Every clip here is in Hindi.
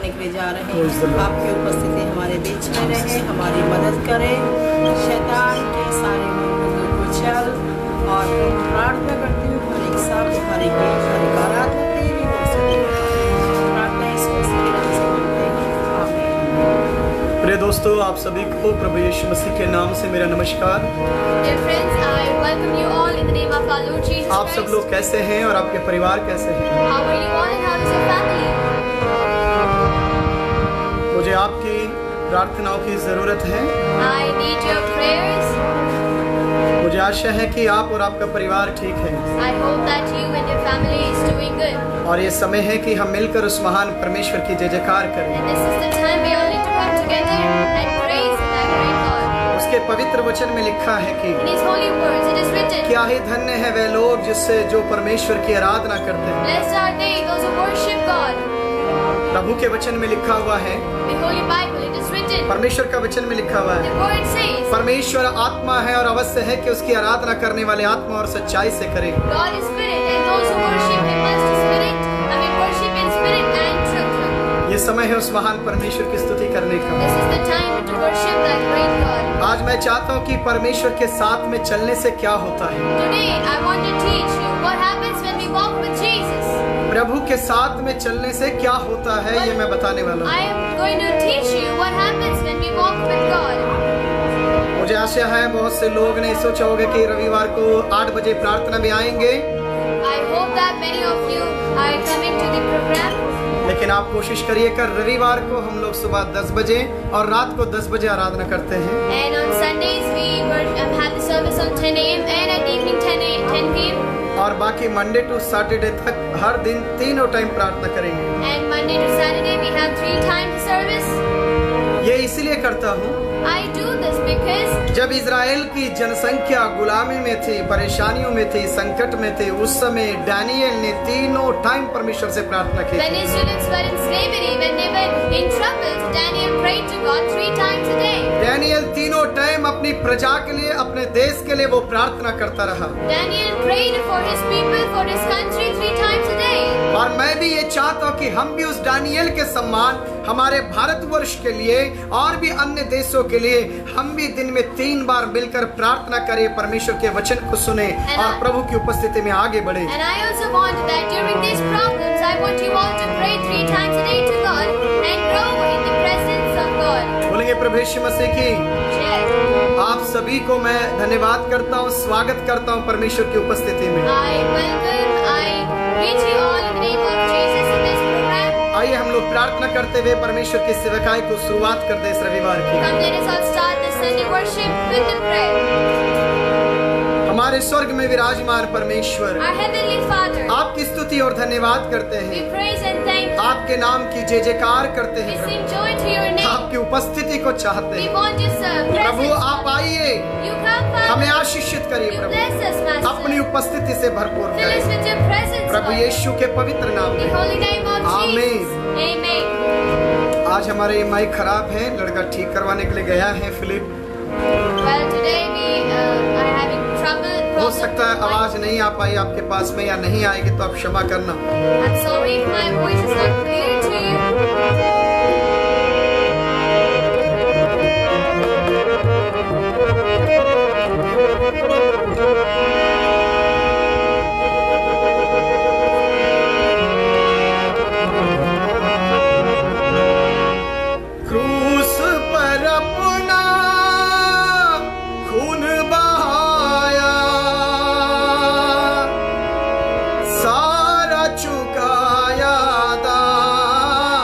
करने के लिए जा रहे हैं। आपकी उपस्थिति हमारे बीच में रहे, हमारी मदद करे, शैतान के सारे मंत्रों को चल। और प्रार्थना करती हूँ हर एक साथ हर एक आराधना तेरी ओर से प्रार्थना इस मसीह के नाम से मांगते हैं, आमीन। प्रिय दोस्तों, आप सभी को प्रभु यीशु मसीह के नाम से मेरा नमस्कार। Dear friends, I welcome you all in the name of our Lord Jesus आप सब Christ. लोग कैसे हैं और आपके परिवार कैसे हैं? How are you all and how is your family? मुझे आपकी प्रार्थनाओं की ज़रूरत है। I need your prayers. मुझे आशा है कि आप और आपका परिवार ठीक है I hope that you and your family is doing good. और ये समय है कि हम मिलकर उस महान परमेश्वर की जय जयकार करें। And this is the time we all need to come together and praise that great God. उसके पवित्र वचन में लिखा है कि In His holy words it is written, क्या ही धन्य है वे लोग जिससे जो परमेश्वर की आराधना करते हैं। Blessed are they, those who worship God. प्रभु के वचन में लिखा हुआ है, The Holy Bible, it is written, परमेश्वर का वचन में लिखा हुआ the है, word says, परमेश्वर आत्मा है और अवश्य है कि उसकी आराधना करने वाले आत्मा और सच्चाई से करें। God is spirit and those who worship Him must spirit, worship in spirit and truth. ये समय है उस महान परमेश्वर की स्तुति करने का। This is the time to worship that great God. आज मैं चाहता हूँ कि परमेश्वर के साथ में चलने से क्या होता है। Today I want to teach you what happens when we walk with Jesus. प्रभु के साथ में चलने से क्या होता है, ये मैं बताने वाला I हूँ। am going to teach you what happens when we walk with God. मुझे आशा है बहुत से लोग ने सोचा होगा कि रविवार को 8 बजे प्रार्थना में आएंगे, I hope that many of you are coming to the program. लेकिन आप कोशिश करिए कर रविवार को हम लोग सुबह 10 बजे और रात को 10 बजे आराधना करते हैं। And on Sundays we have the service on 10 a.m. and at evening 10 p.m. और बाकी मंडे टू सैटरडे तक हर दिन तीनों टाइम प्रार्थना करेंगे। And Monday to Saturday we have 3 times service. ये इसलिए करता हूँ, I do this because जब इज़राइल की जनसंख्या गुलामी में थी, परेशानियों में थी, संकट में थे, उस समय दानियेल ने तीनों टाइम परमेश्वर से प्रार्थना की। when Israelites were in slavery, when they were in trouble, Daniel prayed to God 3 times a day. Daniel तीनों टाइम अपनी प्रजा के लिए, अपने देश के लिए वो प्रार्थना करता रहा। Daniel prayed for his people, for his country 3 times a day. और मैं भी ये चाहता हूँ कि हम भी उस दानियेल के समान हमारे भारतवर्ष के लिए और भी अन्य देशों के लिए हम भी दिन में 3 बार मिलकर प्रार्थना करें, परमेश्वर के वचन को सुने और प्रभु की उपस्थिति में आगे बढ़े। And I also want that during these problems, I want you all to pray 3 times a day to God and grow in the presence of God. बोलेंगे प्रभु यीशु मसीह की। Yes. आप सभी को मैं धन्यवाद करता हूँ, स्वागत करता हूँ परमेश्वर की उपस्थिति में। I greet you all in the name of Jesus in this program. आइए हम लोग प्रार्थना करते हुए परमेश्वर की सेवकाई को शुरुआत कर दे इस रविवार की। Come, let us all start the Sunday worship with the prayer. हमारे स्वर्ग में विराजमान परमेश्वर, Our Heavenly Father, आपकी स्तुति और धन्यवाद करते we हैं, praise and thank you. आपके नाम की जय जयकार करते We हैं। sing joy to your name. आपकी उपस्थिति को चाहते We हैं। want your Prabhu presence. आप आइए, You come, हमें Father. आशीषित करिए You Prabhu, bless us, Master. अपनी उपस्थिति से भरपूर Fill us करें with your presence, Prabhu Lord. यीशु के पवित्र नाम The में। holy name of Amen. Jesus. Amen. आज हमारे ये माइक खराब है, लड़का ठीक करवाने के लिए गया है Philip. Well, today we are having trouble. हो सकता है आवाज नहीं आ पाई आपके पास में या नहीं आएगी तो आप क्षमा करना। I'm sorry if my voice is not clear to you. क्रूस पर अपना खून बहाया, सारा चुकाया दाम।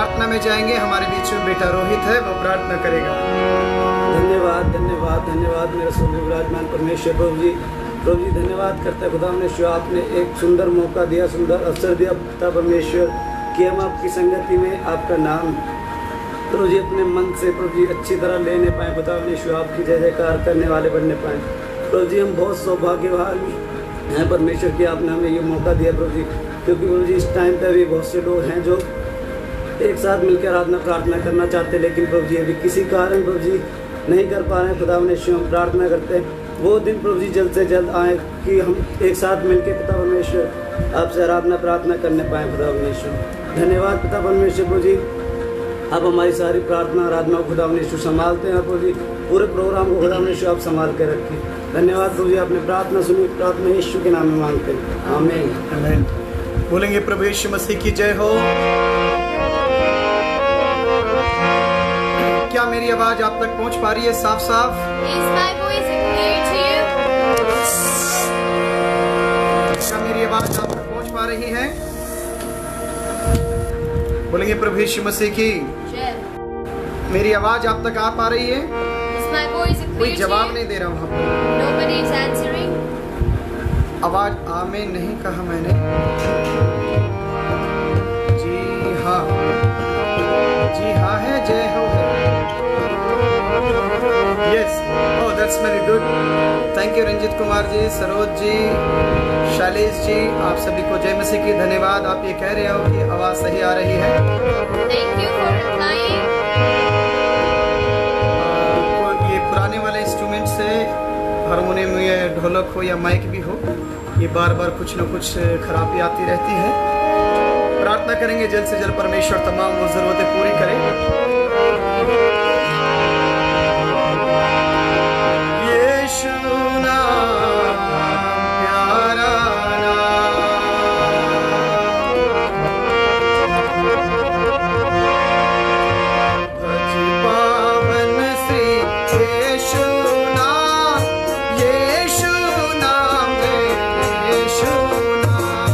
प्रार्थना में जाएंगे। हमारे बीच में बेटा रोहित है, वो प्रार्थना करेगा। धन्यवाद धन्यवाद धन्यवाद मेरे स्वर्गीय विराजमान परमेश्वर। प्रभु जी धन्यवाद करते हैं खुदा ने शो आपने एक सुंदर मौका दिया, सुंदर अवसर दिया पिता परमेश्वर कि हम आपकी संगति में आपका नाम प्रभु जी अपने मन से प्रभु जी अच्छी तरह लेने पाएँ। खुदा ने शो आपकी जय जयकार करने वाले बनने पाएँ। प्रभु जी हम बहुत सौभाग्यवान हैं परमेश्वर कि आपने हमें ये मौका दिया प्रभु जी, क्योंकि प्रभु जी इस टाइम पे भी बहुत से लोग हैं जो एक साथ मिलकर आराधना प्रार्थना करना चाहते हैं, लेकिन प्रभु जी अभी किसी कारण प्रभु जी नहीं कर पा रहे हैं। खुदा ने हम प्रार्थना करते हैं वो दिन प्रभु जी जल्द से जल्द आए कि हम एक साथ मिलकर पिता परमेश्वर आपसे आराधना प्रार्थना करने पाएँ। खुदा परमेश्वर धन्यवाद पिता परमेश्वर। प्रभु जी आप हमारी सारी प्रार्थना आराधना को खुदा परमेश्वर संभालते हैं। प्रभु जी पूरे प्रोग्राम को खुदा परमेश्वर आप संभाल के रखें। धन्यवाद प्रभु जी, आपने प्रार्थना सुनी, प्रार्थना यीशु के नाम में मांगते हैं, आमीन आमीन। बोलेंगे प्रभु यीशु मसीह की जय हो। क्या मेरी आवाज आप तक पहुंच पा रही है साफ साफ? Is my voice clear to you? क्या मेरी आवाज आप तक पहुंच पा रही है? बोलेंगे प्रभु यीशु मसीह की Jai. मेरी आवाज आप तक आ पा रही है? Is my voice कोई clear to जवाब you? नहीं दे रहा हूं आपको। Nobody is answering. आवाज आमीन नहीं कहा मैंने। जी हाँ है, जय हो है। Yes, oh that's very good. Thank you Ranjit Kumar ji, Saroj ji, Shailesh ji, आप सभी को जय मसीह की धन्यवाद। आप ये कह रहे हो कि आवाज सही आ रही है। Thank you for replying. ये पुराने वाले इंस्ट्रूमेंट से हारमोनियम या ढोलक हो या माइक भी हो, ये बार बार कुछ न कुछ खराबी आती रहती है। प्रार्थना करेंगे जल्द से जल्द परमेश्वर तमाम वो जरूरतें पूरी करे। यीशु नाम प्यारा भज पावन श्री यीशु नाम, यीशु नाम है, यीशु नाम।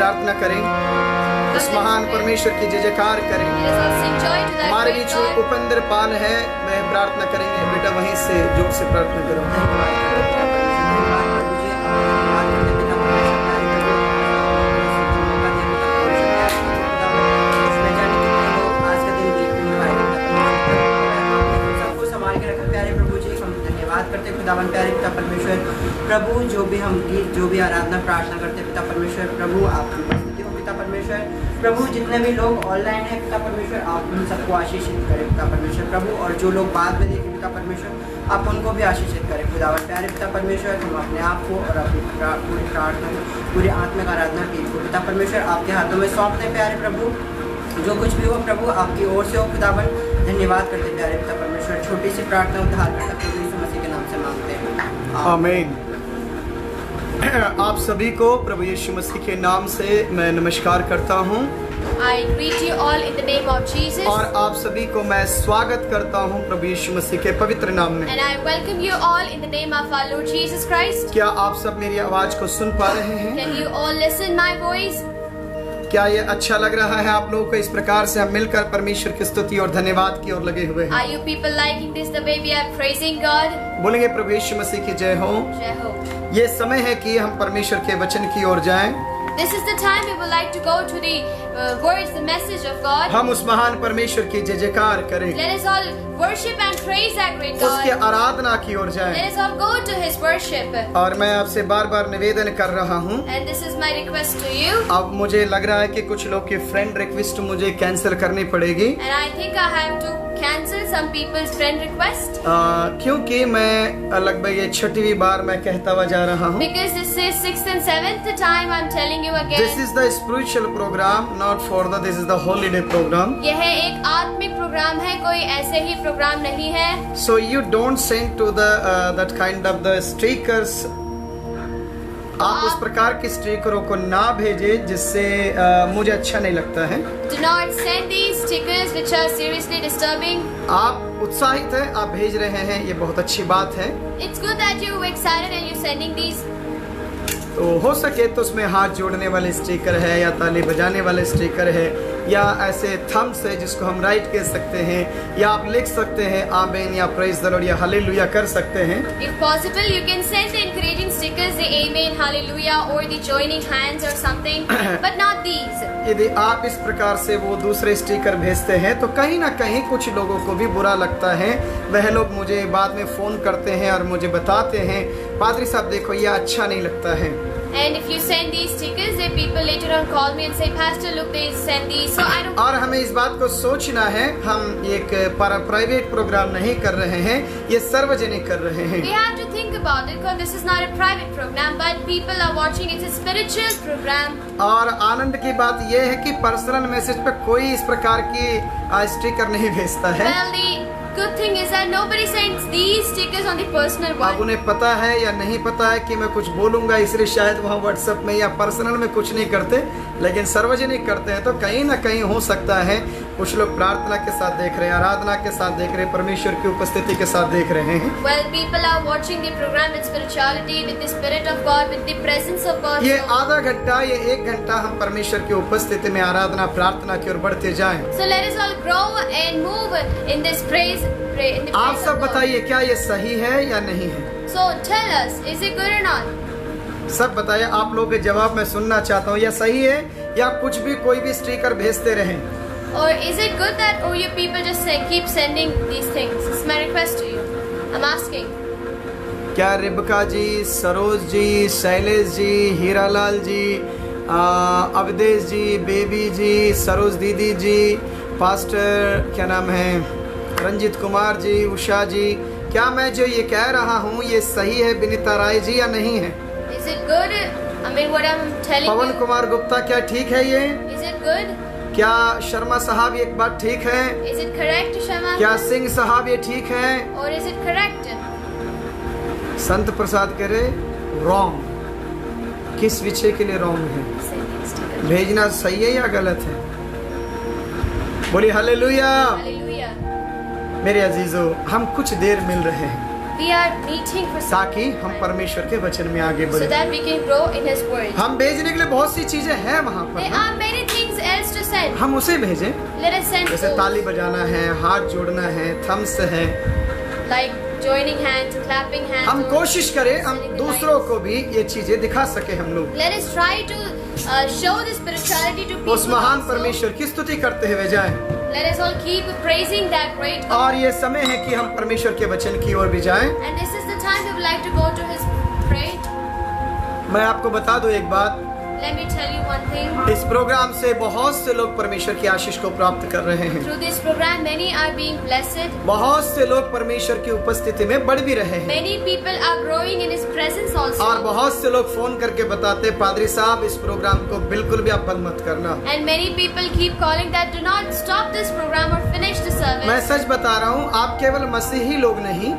प्रार्थना करें, उस महान परमेश्वर की जय जयकार करें। Let us all sing joy to that हमारे great बीच God. उपेंद्र पाल है, वह प्रार्थना करेंगे। बेटा वहीं से जोर से प्रार्थना करो। करते खुदावन प्यारे पिता परमेश्वर प्रभु, जो भी हम गीत, जो भी आराधना प्रार्थना करते पिता परमेश्वर प्रभु, आपकी उपस्थिति हो पिता परमेश्वर प्रभु। जितने भी लोग ऑनलाइन हैं पिता परमेश्वर, आप उन सबको आशीषित करें पिता परमेश्वर प्रभु, और जो लोग बाद में देखें पिता परमेश्वर, आप उनको भी आशीषित करें खुदावन प्यारे पिता परमेश्वर। हम अपने आप को और अपनी पूरी प्रार्थना, पूरी आत्मिक आराधना टीम को पिता परमेश्वर आपके हाथों में सौंपते हैं प्यारे प्रभु। जो कुछ भी हो प्रभु आपकी ओर से हो खुदावन, धन्यवाद करते प्यारे पिता परमेश्वर। छोटी सी प्रार्थना उद्धार करता प्रभु यीशु मसीह के नाम से मांगते हैं, आमीन। आप सभी को प्रभु यीशु मसीह के नाम से मैं नमस्कार करता हूं I greet you all in the name of Jesus. और आप सभी को मैं स्वागत करता हूं प्रभु यीशु मसीह के पवित्र नाम में। And I welcome you all in the name of our Lord Jesus Christ. क्या आप सब मेरी आवाज को सुन पा रहे हैं? Can you all listen my voice? क्या ये अच्छा लग रहा है आप लोगों को? इस प्रकार से हम मिलकर परमेश्वर की स्तुति और धन्यवाद की ओर लगे हुए हैं। Are you people liking this the way we are praising God? बोलेंगे प्रभु यीशु मसीह की जय हो। Jai Ho. ये समय है कि हम परमेश्वर के वचन की ओर जाएं। This is the time we would like to go to the words, the message of God. हम उस महान परमेश्वर की जय जयकार करें, Let us all worship and praise our great उसके God. आराधना की ओर जाएं। Let us all go to His worship. और मैं आपसे बार बार निवेदन कर रहा हूँ, And this is my request to you. अब मुझे लग रहा है कि कुछ लोग की फ्रेंड रिक्वेस्ट मुझे कैंसिल करनी पड़ेगी, And I think I have to cancel some people's friend request. क्योंकि मैं लगभग ये 6वीं बार मैं कहता हुआ जा रहा हूँ। Because this is 6th and 7th time I'm telling you again. This is the spiritual program, not for the this is the holiday program. यह एक आत्मिक प्रोग्राम है, कोई ऐसे ही प्रोग्राम नहीं है। So you don't send to the that kind of the stickers. आप उस प्रकार के स्टिकरों को ना भेजे जिससे मुझे अच्छा नहीं लगता है। Do not send these stickers which are seriously disturbing. आप उत्साहित हैं, आप भेज रहे हैं, ये बहुत अच्छी बात है। It's good that you excited and you're sending these. तो हो सके तो उसमें हाथ जोड़ने वाले स्टिकर है, या ताली बजाने वाले स्टिकर है, या ऐसे थम्स है जिसको हम राइट कह सकते हैं, या आप लिख सकते हैं आमीन या प्रेज द लॉर्ड या हालेलुया कर सकते हैं। If possible, you can send the encouraging stickers, the Amen, Hallelujah, or the joining hands or something, but not these. यदि आप इस प्रकार से वो दूसरे स्टिकर भेजते हैं तो कहीं ना कहीं कुछ लोगों को भी बुरा लगता है। वह लोग मुझे बाद में फ़ोन करते हैं और मुझे बताते हैं, पादरी साहब देखो ये अच्छा नहीं लगता है। And if you send these stickers, then people later on call me and say, Pastor, look, they send these. So I don't. और हमें इस बात को सोचना है, हम एक प्राइवेट प्रोग्राम नहीं कर रहे हैं, ये सार्वजनिक कर रहे हैं। We have to think about it because this is not a private program, but people are watching. It's a spiritual program. और आनंद की बात यह है कि पर्सनल मैसेज पे कोई इस प्रकार की स्टिकर नहीं भेजता है। Well, the good thing is that nobody sends these stickers on the personal अब one. उन्हें पता है या नहीं पता है कि मैं कुछ बोलूंगा, इसलिए शायद वहाँ व्हाट्सएप में या पर्सनल में कुछ नहीं करते, लेकिन सार्वजनिक करते हैं। तो कहीं ना कहीं हो सकता है कुछ लोग प्रार्थना के साथ देख रहे हैं, आराधना के साथ देख रहे हैं, परमेश्वर की उपस्थिति के साथ देख रहे हैं। Well, people are watching the program with spirituality, with the Spirit of God, with the presence of God. ये So, आधा घंटा, ये 1 घंटा हम परमेश्वर की उपस्थिति में आराधना प्रार्थना की ओर बढ़ते जाएं। so let us all grow and move in this praise. In the आप praise सब of God. बताइए क्या ये सही है या नहीं है? So tell us, is it good or not? सब बताइए, आप लोगों के जवाब मैं सुनना चाहता हूँ। या सही है या कुछ भी कोई भी स्टिकर भेजते रहें? Or is it good that all you people just say, keep sending these things? This is my request to you. I'm asking. क्या रिबका जी, सरोज जी, शैलेश जी, हीरालाल जी, अवधेश जी, बेबी जी, सरोज दीदी जी, पास्टर क्या नाम है, रंजित कुमार जी, उषा जी, क्या मैं जो ये कह रहा हूँ ये सही है विनीता राय जी या नहीं है? Is it good? I mean, what I'm telling Pawan you. Kumar Gupta क्या ठीक है ये? Is it good? क्या शर्मा साहब ये एक बात ठीक है? Is it correct, Shama? क्या सिंह साहब ये ठीक है? Or is it correct? संत प्रसाद कह रहे रॉन्ग। किस विषय के लिए रॉन्ग है? Sending stickers. भेजना सही है या गलत है? बोली हालेलुया। Hallelujah. मेरे अजीजों, हम कुछ देर मिल रहे हैं। we are meeting for ताकि something हम परमेश्वर के वचन में आगे so बढ़े। that we can grow in His Word. हम भेजने के लिए बहुत सी चीजें हैं वहाँ There पर, are many things else to send. हम उसे भेजें। Let us send जैसे those, ताली बजाना है, हाथ जोड़ना है, थम्स है। like joining hands, clapping hands. हम or कोशिश करें हम sending the दूसरों lights. को भी ये चीजें दिखा सके हम लोग। Let us try to show this spirituality to people. उस महान also. परमेश्वर की स्तुति करते हुए जाएं। Let us all keep praising that great God. और ये समय है कि हम परमेश्वर के वचन की ओर भी जाएं। And this is the time we would like to go to His prayer. मैं आपको बता दूं एक बात, Let me tell you one thing. इस प्रोग्राम से बहुत से लोग परमेश्वर की आशीष को प्राप्त कर रहे हैं। Through this program, many are being blessed. बहुत से लोग परमेश्वर की उपस्थिति में बढ़ भी रहे हैं। Many people are growing in His presence also. और बहुत से लोग फोन करके बताते, पादरी साहब इस प्रोग्राम को बिल्कुल भी आप बंद मत करना। And many people keep calling that do not stop this program or finish the मैं service. सच बता रहा हूँ, आप केवल मसीही लोग नहीं,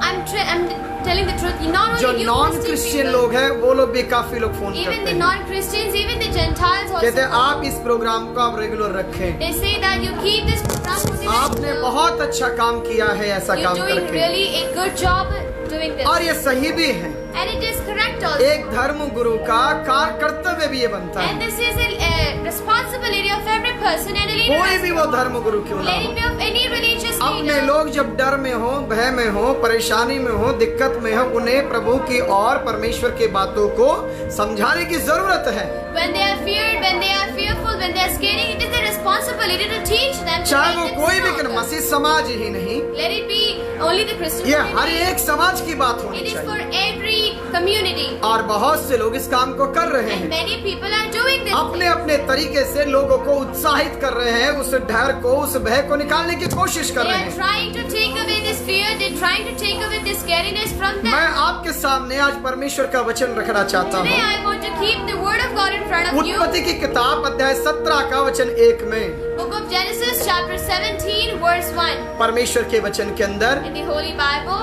I'm telling the truth. Not जो only you non Christian Christian people, लोग हैं वो लोग भी काफी लोग फोन even करते the हैं। non-Christians, even the Gentiles कहते हैं also. आप इस प्रोग्राम को आप रेगुलर रखें। They say that you keep this program moving. आपने बहुत अच्छा काम किया है ऐसा You're काम doing करके, really a good job doing this. और ये सही भी है। And it is correct also. एक धर्म गुरु का कार्य कर्तव्य भी ये बनता And है, this is a responsibility of every person and a leader. कोई as भी वो well. धर्म गुरु क्यों ना Let हो। it be of any religious अपने leader. लोग जब डर में हो, भय में हो, परेशानी में हो, दिक्कत में हो, उन्हें प्रभु की और परमेश्वर की बातों को समझाने की जरूरत है। When they are feared, when they are fearful, when they are scared, it is their responsibility to teach them. to चाहे वो make them कोई भी stronger. मसीह समाज ही नहीं, Let it be only the Christian ये हर community. एक समाज की बात होनी It is for चाहिए। every community. और बहुत से लोग इस काम को कर रहे And हैं, many people are doing this. अपने अपने तरीके से लोगों को उत्साहित कर रहे हैं, उस डर को, उस भय को निकालने की कोशिश कर They रहे are हैं। trying to take away this fear. They're trying to take away this scariness from them. मैं आपके सामने आज परमेश्वर का वचन रखना चाहता Today हूँ। I want to keep the word of God in front of you. उत्पत्ति की किताब अध्याय 17 का वचन 1 में Book of Genesis chapter 17 verse 1 परमेश्वर के वचन के अंदर in the Holy Bible.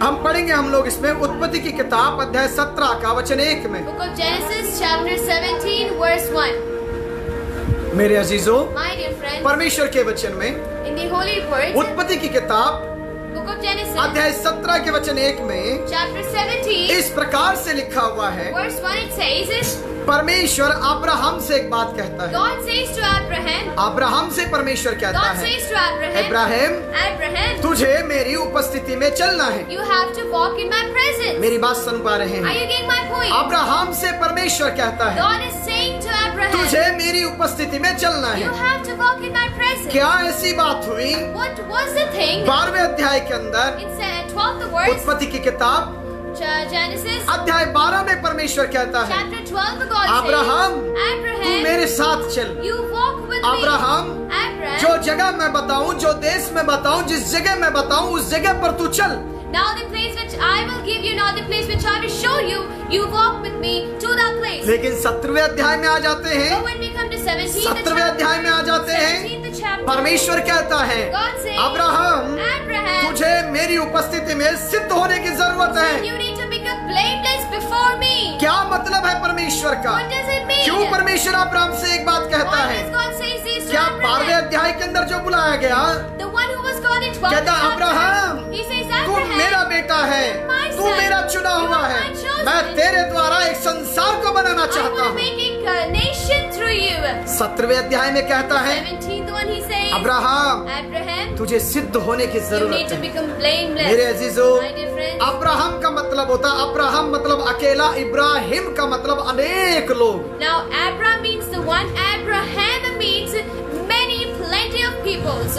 हम पढ़ेंगे हम लोग इसमें उत्पत्ति की किताब अध्याय 17 का वचन 1 में। Book of Genesis chapter 17 verse 1. मेरे अजीजों, My dear friends, परमेश्वर के वचन में in the Holy Words, उत्पत्ति की किताब Book of Genesis अध्याय 17 के वचन 1 में chapter 17 इस प्रकार से लिखा हुआ है, verse 1 it says, परमेश्वर अब्राहम से एक बात कहता है। God says to Abraham, Abraham से परमेश्वर कहता God है, says to Abraham, Abraham Abraham, तुझे मेरी उपस्थिति में चलना है। you have to walk in my presence. मेरी बात सुन पा रहे Are हैं? you getting my point? Abraham से परमेश्वर कहता है, God is saying to Abraham, तुझे मेरी उपस्थिति में चलना you है। have to walk in my presence. क्या ऐसी बात हुई? What was the thing 12वें अध्याय के अंदर in 12th verse, उत्पत्ति की किताब Genesis अध्याय 12 में परमेश्वर कहता है, chapter 12 God अब्राहम, says, तू Abraham, मेरे साथ चल। you walk with Abraham, me. Abraham, जो जगह मैं बताऊं, जो देश में बताऊं, जिस जगह मैं बताऊं, उस जगह पर तू चल। now the place which I will give you, now the place which I will show you, you walk with me to that place. लेकिन 17वें अध्याय में आ जाते But हैं, when we come to 17th 17वें अध्याय में आ जाते हैं, 17th chapter, परमेश्वर कहता है, God says, अब्राहम, Abraham, तुझे मेरी उपस्थिति में सिद्ध होने की जरूरत है। you need to become blameless before me. क्या मतलब है परमेश्वर का? What does it mean? क्यों परमेश्वर अब्राहम से एक बात कहता Why है? does God say this to क्या 12वें Abraham? अध्याय के अंदर जो बुलाया गया, The one who was called in 12th कहता अब्राहम, chapter, he says, तू Abraham, मेरा बेटा है, तू मेरा चुना हुआ है, मैं तेरे द्वारा एक संसार को बनाना I चाहता want to हूँ। make a nation through you. 17वें अध्याय में कहता है, 17th one he says, Abraham, Abraham, तुझे सिद्ध होने की you need जरूरत to है। become blameless. मेरे अजीजों, My dear friends, अब्राहम का मतलब होता है, अब्राहम मतलब अकेला, इब्राहिम का मतलब अनेक लोग। now Abraham means the one, Abraham means many, plenty of peoples.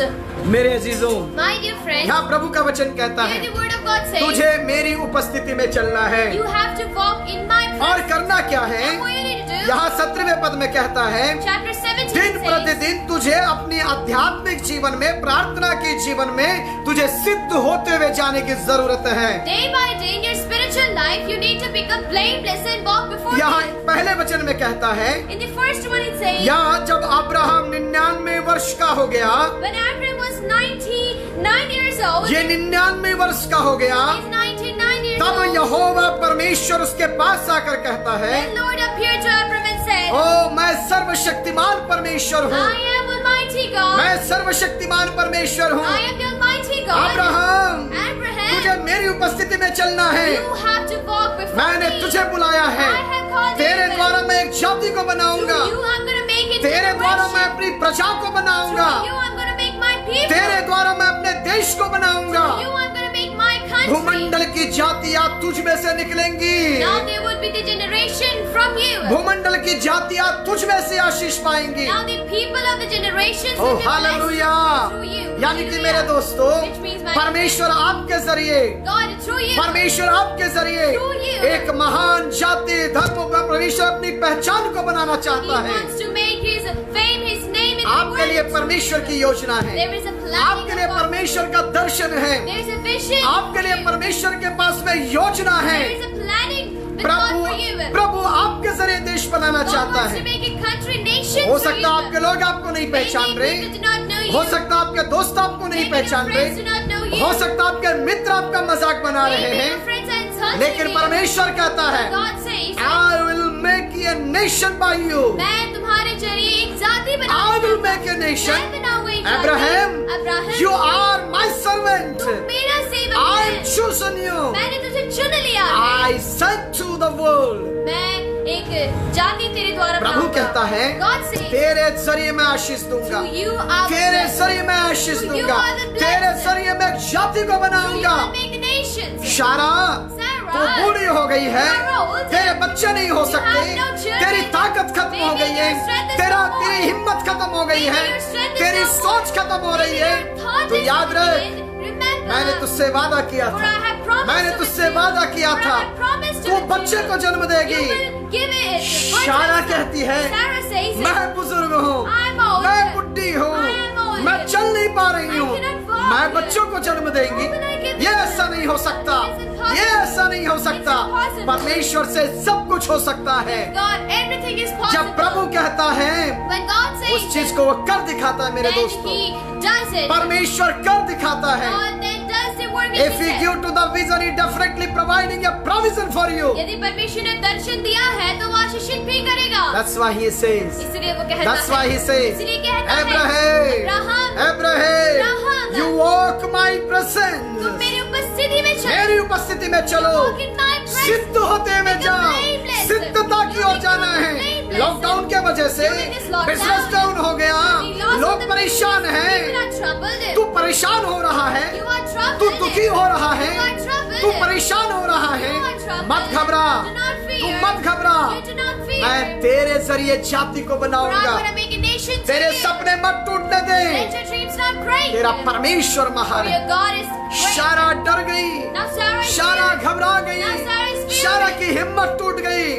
मेरे अजीजों, My dear friends, यहाँ प्रभु का वचन कहता here है, the word of God says, तुझे मेरी उपस्थिति में चलना है। you have to walk in my और presence. करना क्या है? And what you need to do, यहाँ 17वें पद में कहता है, chapter 17 दिन says, प्रतिदिन तुझे अपनी आध्यात्मिक जीवन में, प्रार्थना के जीवन में तुझे सिद्ध होते हुए जाने की जरूरत है। day by day in your spiritual life, you need to become blameless and walk before यहाँ me. पहले वचन में कहता है, In the first one it says, यहाँ जब अब्राहम 99 वर्ष का हो गया, when Abraham was 99 years old, ये 99 वर्ष का हो गया, he's 99 years तब old, यहोवा परमेश्वर उसके पास आकर कहता है, the Lord appeared to Abraham and said, ओ मैं सर्वशक्तिमान परमेश्वर हूँ, I am Almighty God. मैं सर्वशक्तिमान परमेश्वर हूँ। I am the Almighty God. Abraham, Abraham, तुझे मेरी उपस्थिति में चलना है। You have to walk before मैंने me. तुझे बुलाया है, I have called तेरे you. द्वारा मैं एक जाति को बनाऊंगा, Through you I'm gonna make it तेरे द्वारा मैं generation. अपनी प्रजा को बनाऊंगा, Through you I'm gonna make my people. तेरे द्वारा मैं अपने देश को बनाऊंगा। Through you I'm gonna make my country. भूमंडल की जातियां तुझ में से निकलेंगी, Now there would be the generation from you. भूमंडल की जातियां तुझ में से आशीष पाएंगी। Now the people of the generations oh will be blessed hallelujah. through you. यानी कि मेरे दोस्तों, Which means my परमेश्वर आपके जरिए, God through you. परमेश्वर आपके जरिए Through you. एक महान जाति धर्म का परमेश्वर अपनी पहचान को बनाना He चाहता है। wants to make his fame, his name in the आपके लिए world. परमेश्वर की योजना है, There is a planning आपके लिए of God. परमेश्वर का दर्शन है, There is a vision. आपके लिए for you. परमेश्वर के पास में योजना है। There is a planning with God Prabhu for you. प्रभु आपके जरिए देश बनाना God चाहता wants to है। make a country, nation हो through सकता है you. आपके लोग आपको नहीं पहचान Maybe रहे, people do not know you. हो सकता है आपके दोस्त आपको नहीं Maybe your पहचान friends do रहे, not know you. हो सकता है आपके मित्र आपका मजाक बना रहे Maybe your हैं, friends are insulting लेकिन you. परमेश्वर कहता है, God says, I will make a nation by you. मैं तुम्हारे जरिए एक जाति I बनाऊंगा। will make a nation. मैं बनाऊंगा एक जाति। Abraham, Abraham, you are my servant. तुम मेरा सेवक I है। chosen you. मैंने तुझे चुन लिया है। I sent to the world. मैं एक जाति तेरे द्वारा प्रभु बनाऊंगा। कहता है, God says, तेरे जरिए मैं आशीष दूंगा, through you are तेरे blessed. जरिए मैं आशीष Through you दूंगा, are the तेरे blessed. जरिए मैं एक जाति को Through you बनाऊंगा। will make the nations. शारा, Sarah, तू बूढ़ी हो गई है, you are old. तेरे बच्चे नहीं हो You सकते, have no children. तेरी ताकत खत्म हो Maybe गई है, your strength is तेरी no more. हिम्मत खत्म हो गई Maybe है, your strength is तेरी no more. सोच खत्म हो रही है। Maybe your thought तो is याद रख, limited. Remember, मैंने तुझसे वादा किया for था, I have promised मैंने to तुझसे you, वादा किया for I था, have promised to तू you, बच्चे को जन्म you देगी। will give it. शारा कहती है, Sarah says, मैं बुजुर्ग हूँ, I'm old. मैं बुढ़ी हूँ, I am old. मैं चल नहीं पा रही I हूँ, cannot walk. मैं बच्चों को जन्म देंगी। How will I give ये birth? ऐसा नहीं हो सकता, It's impossible. ये ऐसा नहीं हो सकता। It's impossible. परमेश्वर से सब कुछ हो सकता है। God, everything is possible. जब प्रभु कहता है, When God says उस चीज को वो कर दिखाता है मेरे then दोस्तों। He does it. परमेश्वर कर दिखाता है। God then does the work in If he give to the vision, he definitely providing a provision for you. यदि परमेश्वर ने दर्शन दिया है तो वो आशीषित भी करेगा। That's why he says. इसलिए वो कहता That's है। why he says. इसलिए कहता Abraham, है Abraham, Abraham, you walk my तुम presence. मेरी उपस्थिति में चलो। मेरी उपस्थिति में चलो, Walk in my presence. सिद्ध होते हुए Become जाओ, blameless. सिद्धता की ओर जाना है। Blameless. लॉकडाउन के वजह से During this lockdown, business down हो गया, we lost लोग the परेशान people हैं, are troubled. तू परेशान हो रहा है, You are troubled. तू दुखी हो रहा है, You are troubled. तू परेशान हो रहा है, You are troubled. मत घबरा, Do not fear. तू मत घबरा, You do not fear. मैं तेरे जरिए जाति को For I'm बनाऊंगा। gonna make a nation to तेरे you. सपने मत टूटने दे, Let your dreams not break. तेरा परमेश्वर For महान your है। God is great. शारा डर गई, Now Sarah is शारा scared. घबरा गई, Now Sarah is scared. शारा की हिम्मत टूट गई।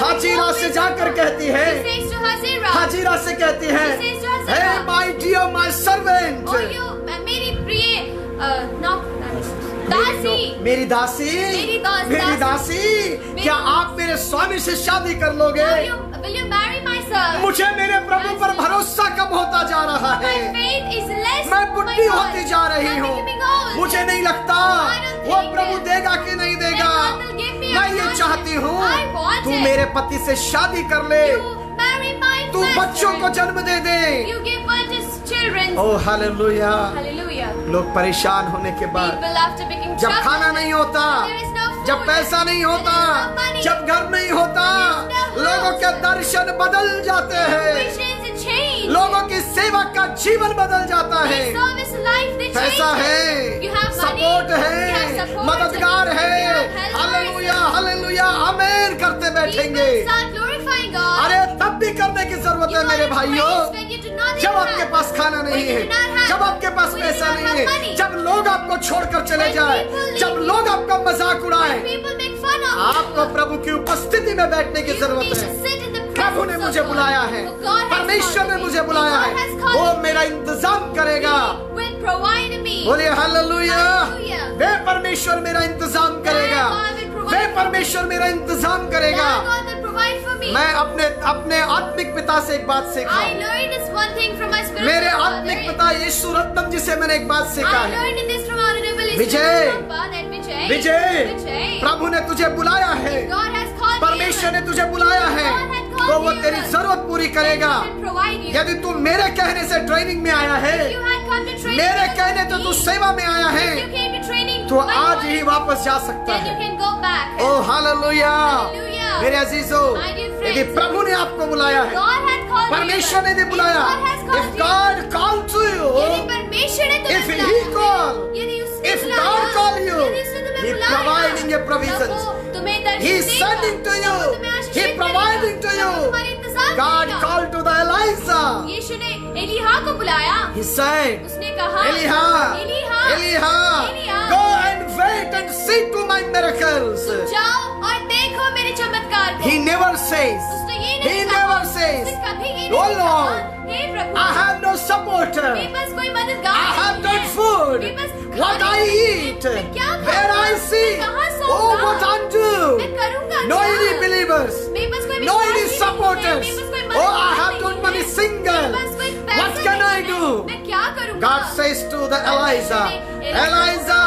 हाजीरा से जाकर कहती है, She says to Hazira, Hazira से कहती है, She says to Hazira, hey my dear my servant, Oh you, मेरी प्रिय दासी, मेरी दासी, मेरी दासी, मेरी दासी, क्या आप मेरे स्वामी से शादी कर लोगे? will you marry my son? मुझे मेरे प्रभु पर भरोसा कम होता जा रहा My है, faith is less. मैं my बुढ़ी God. होती जा रही I'm हूँ, becoming old. मुझे नहीं लगता I don't वो think प्रभु it. देगा कि नहीं देगा। That God will give me a मैं ये son. चाहती हूँ I want तू it. मेरे पति से शादी कर ले, You marry my तू बच्चों को husband. जन्म दे दे। You give birth to children. Oh hallelujah. Hallelujah. लोग परेशान होने के बाद, People after becoming जब troubled, खाना नहीं होता, there is no food, जब पैसा नहीं होता, there is no money, जब घर नहीं होता, there is no लोगों के house, दर्शन बदल जाते हैं, visions and change. लोगों की सेवा का जीवन बदल जाता है। Their service life, they पैसा change. है, You have money, support you है, have support, मददगार you है। have helpers. Hallelujah hallelujah amen करते बैठेंगे। People start glorifying God. अरे तब भी करने की जरूरत You है मेरे are in भाइयों, praise when you do not जब even आपके have. पास खाना नहीं When you है, do not have. जब आपके पास When you पैसा do not नहीं have है, money. जब लोग आपको छोड़कर चले When जाए, people leave जब you. लोग आपका मजाक उड़ाए, People make fun of आपको you. प्रभु की उपस्थिति में बैठने की You जरूरत need है। to sit in the प्रभु ने presence मुझे of God. बुलाया है, For God has परमेश्वर ने called मुझे me. बुलाया God है, has called वो me. मेरा इंतजाम करेगा। He will provide me. बोलिए हालेलुया। Hallelujah. वे परमेश्वर मेरा इंतजाम करेगा, God will provide way for me. परमेश्वर मेरा इंतजाम करेगा। God will provide for me. मैं अपने आत्मिक पिता से एक बात सीखा, I learned this one thing from my spiritual मेरे father. आत्मिक पिता यीशु रत्नम जी से मैंने एक बात सीखा I है। learned this from Honorable Vijay, Vijay. विजय, प्रभु ने तुझे बुलाया है, God has called परमेश्वर ने तुझे बुलाया है, तो वो तेरी जरूरत पूरी करेगा। यदि तू मेरे कहने से ट्रेनिंग में आया है, मेरे कहने तो तू सेवा में आया है, तो आज ही वापस जा सकता then you है। can go back. Oh hallelujah. Hallelujah. मेरे अजीजों, My dear friends, यदि प्रभु ने आपको बुलाया है, God has called you. परमेश्वर ने यदि बुलाया, God has called if you. God called to you, यदि परमेश्वर ने तुम्हें if बुलाया He है, call, यदि उसने if बुलाया, God call you, यदि उसने तुम्हें He बुलाया, providing a provisions. तब वो तुम्हें दर्शन He देगा, sending to you. तब वो तुम्हें आशीषित He करेगा, providing to तब you. वो तुम्हारा इंतजार God करेगा। called to the Elijah. यीशु ने एलीहा को बुलाया, He said, उसने कहा, Eliha, एलीहा, go and wait and see to my miracles. तुम जाओ और देखो मेरे चमत्कार को। He never says, उसने ये He नहीं never कहा, says, उसने कभी ये Oh नहीं कहा, Lord, hey Prabhu, I have no supporter. मेरे पास कोई मददगार I have नहीं not है, food. मेरे पास What खाने I को नहीं है, eat, मैं क्या where खाऊंगा, I see, मैं कहाँ oh सोऊंगा, what I do. मैं करूंगा No क्या? any believers, मेरे पास कोई no विश्वासी any नहीं है, supporters. मेरे पास कोई Oh, I मददगार have नहीं not है, money single. मेरे पास कोई पैसा What can नहीं I है, do? मैं क्या करूंगा? God says to the Elijah, Elijah,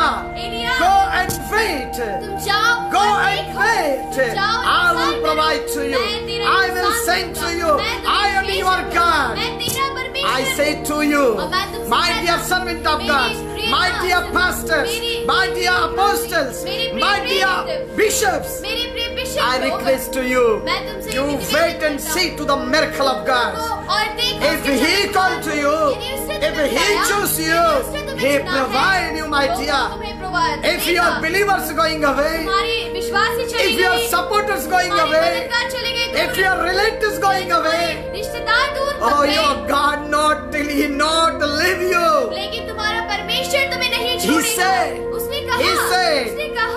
go and wait. तुम जाओ Go और and देखो, wait. तुम जाओ और I will इंतजार provide करो, to you. मैं तेरा I will इंतजार send to करूंगा, you. मैं तुम्हें I am your भेजूंगा, God. मैं तेरा परमेश्वर I हूँ। say to you, और मैं तुमसे my कहता dear हूँ, servant of मेरे God, प्रिय my dear दास, pastors, मेरी- my dear apostles, मेरे प्रिय my dear प्रेरित, bishops, मेरे प्रिय बिशप I लोग, request to you, मैं तुमसे you विनती wait and करता see हूँ, to the miracle of God. और देखो If उसके He चमत्कार called to you, यदि उसने if तुम्हें He बुलाया, chose यदि you, उसने तुम्हें He चुना है, provide you, my तो वो dear. तुम्हें provide If देगा। your believers going away, तुम्हारी विश्वासी चली if your गई, supporters going तुम्हारी away, मददगार चले गए, if दूर, your relatives going away, रिश्तेदार दूर oh, भाग गए, your God not till He not leave you. लेकिन तुम्हारा परमेश्वर तुम्हें नहीं He छोड़ेगा। said, उसने He कहा, said, उसने कहा,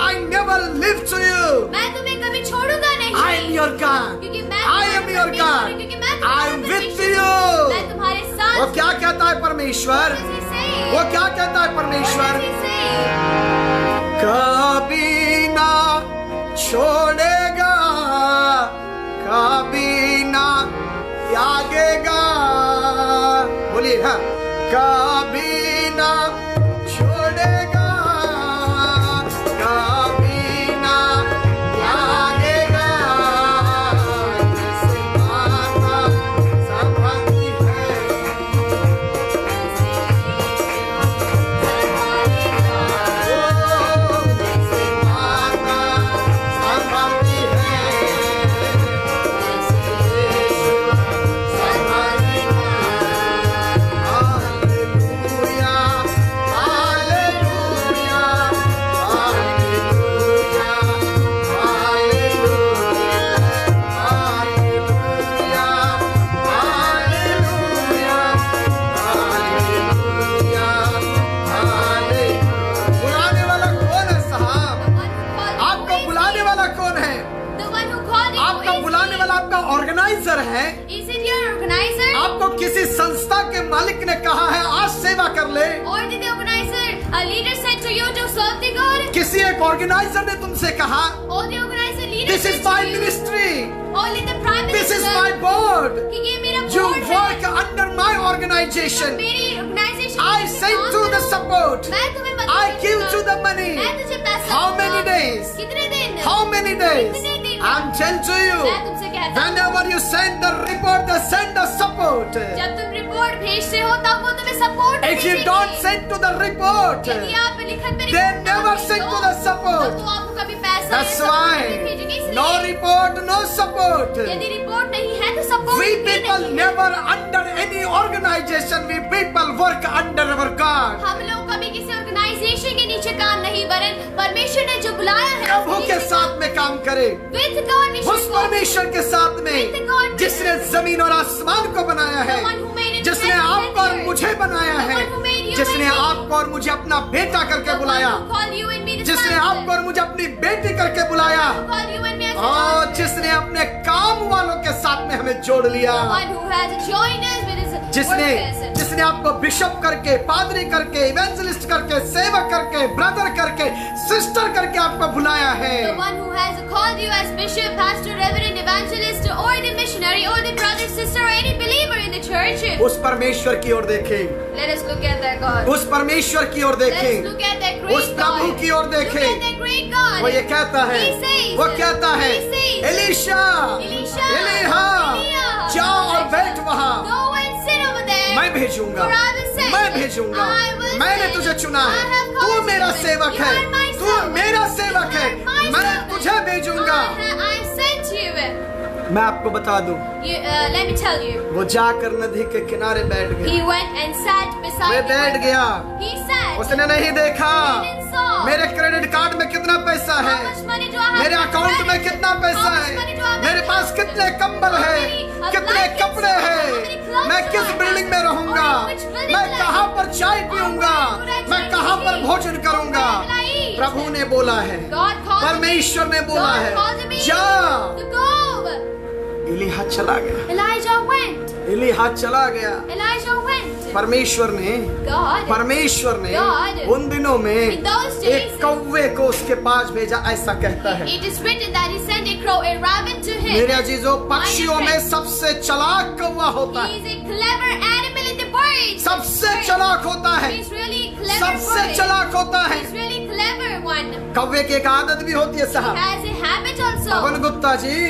I never live to you. मैं तुम्हें कभी छोड़ूंगा नहीं, I am your God. क्योंकि मैं I am तुम्हारा your परमेश्वर God. हूँ, क्योंकि मैं I तुम्हारा am with परमेश्वर you. हूँ, मैं तुम्हारे साथ वो क्या कहता है परमेश्वर? वो क्या कहता है परमेश्वर? कभी ना छोड़ेगा, कभी ना त्यागेगा। बोलिए हाँ, कभी ना छोड़ेगा, कभी ना त्यागेगा। जैसे माता संभालती है, जैसे माता संभालती है, hallelujah, hallelujah, hallelujah, hallelujah, hallelujah, hallelujah, hallelujah. बुलाने वाला कौन है साहब? आपको बुलाने वाला कौन है? आपका बुलाने वाला आपका ऑर्गेनाइजर है। Is it your organizer? आपको किसी संस्था के मालिक ने कहा है आज सेवा कर ले। Or did the organizer, a leader said to you to serve the God? किसी एक ऑर्गेनाइजर ने तुमसे कहा Or the organizer leader this said is to my you? Ministry, Only the prime this minister. Is my board, कि ये मेरा यू board है। Work under my organization. मेरी organization I में send काम to the करो। support. मैं तुम्हें मदद I give करूंगा। to the money. मैं तुझे पैसा How दूंगा। many days? कितने दिन? How many days? कितने दिन? I'm telling to you, मैं तुमसे कहता हूँ, whenever you send the report, they send the support. जब तुम रिपोर्ट भेजते हो तब वो तुम्हें support If you don't send to the report, यदि आप लिखत में they report never ना send भेजो, to the support. तब वो आपको कभी पैसा That's या support why नहीं भेजेंगे। इसलिए no report, no support. यदि रिपोर्ट नहीं है तो support We people never under any organization. We people work under our God. हम लोग कभी किसी ऑर्गेनाइजेशन के नीचे काम नहीं, वरन परमेश्वर ने जो बुलाया है प्रभु के साथ में काम करे, विद गॉड उस परमेश्वर के साथ में With God. जिसने जमीन और आसमान को बनाया है, The one who made it जिसने and आपको और the earth. मुझे बनाया The है, one who made you जिसने and me. आपको और मुझे अपना बेटा करके बुलाया, जिसने आपको और मुझे अपनी बेटी करके बुलाया, और जिसने अपने काम वालों के साथ में हमें जोड़ लिया, जिसने आपको बिशप करके, पादरी करके, इवेंजलिस्ट करके, सेवक करके, ब्रदर करके, सिस्टर करके आपको बुलाया है। The one who has called you as bishop, pastor, reverend, evangelist, or the missionary, or the brother, sister, or any believer in the church. उस परमेश्वर की ओर देखें, Let us look at that God. उस परमेश्वर की ओर Let's देखें, look at that great उस प्रभु God. की ओर Look at देखें। that great God. वो ये कहता है, He says, वो कहता है, he says, Elisha, Elisha, एलीहा, Elia, जाओ और बैठ वहाँ। Go and sit over there. मैं भेजूंगा, For I will send. मैं भेजूंगा, I will मैंने send. तुझे चुना I है, have तू called मेरा you. सेवक You है, are my तू servant. मेरा सेवक You है, are my मैं servant. तुझे भेजूंगा। I sent you. मैं आपको बता दूं, Let me tell you. वो जाकर नदी के किनारे बैठ गया, He went and sat beside way the बैठ river. गया, He sat. उसने नहीं देखा He didn't saw. मेरे क्रेडिट कार्ड में कितना पैसा How है, much money do I have? मेरे in my अकाउंट में credit? कितना पैसा How much है, money do I have in मेरे my पास account? कितने कंबल How है, many कितने blankets कपड़े do I have? हैं, How many clothes मैं do किस I have? बिल्डिंग में रहूंगा, Or which building मैं will I कहाँ live? पर चाय पीऊंगा, Or where would I मैं drink कहाँ पर tea? भोजन करूंगा। Where will I eat? प्रभु ने बोला है, God called me. परमेश्वर ने बोला God है, called me जा। to go. एलीहा चला गया, Elijah went. एलीहा चला गया। Elijah went. परमेश्वर ने God, उन दिनों में in those days, एक कौवे को उसके पास भेजा, ऐसा कहता है। It is written that he sent a crow, a raven to him. मेरे अजीजों, पक्षियों में सबसे चालाक कौवा होता He है, is a clever animal in the birds. सबसे चालाक होता है, He's really clever. सबसे bird. चालाक होता है। He's really clever one. कौवे की एक आदत भी होती है He साहब। has a habit also. Pawan Gupta ji,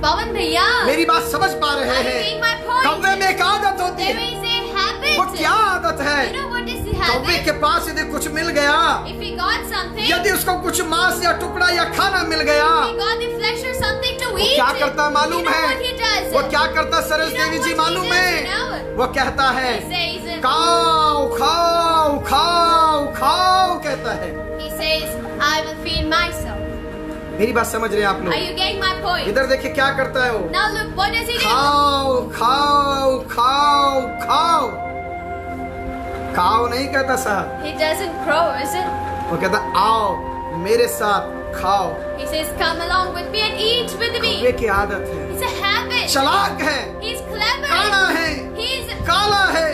Pawan Bhaiya, मेरी बात समझ पा रहे are you हैं? seeing my point? कौवे में एक आदत होती There है, is a habit. वो क्या आदत है? You know what is the कौवे habit? के पास यदि कुछ मिल गया, If he got something, यदि उसको कुछ मांस या टुकड़ा या खाना मिल गया, he got the flesh or something to वो eat. क्या करता मालूम you know है? what he does? वो क्या करता सरस You know Devi ji what he मालूम does, है? you know? वो कहता है, He says, खाओ खाओ खाओ खाओ, कहता है। he says, I will feed myself. मेरी बात समझ रहे हैं आप Are लोग? you getting my point? इधर देखिए क्या करता है वो, Now look, what does he do? खाओ खाओ खाओ खाओ। खाओ नहीं कहता साहब, He doesn't crow, is it? वो कहता आओ मेरे साथ खाओ। He says, come along with me and eat with कौवे me. की आदत है, It's a habit. चालाक है, He's clever. काला है, He's काला है,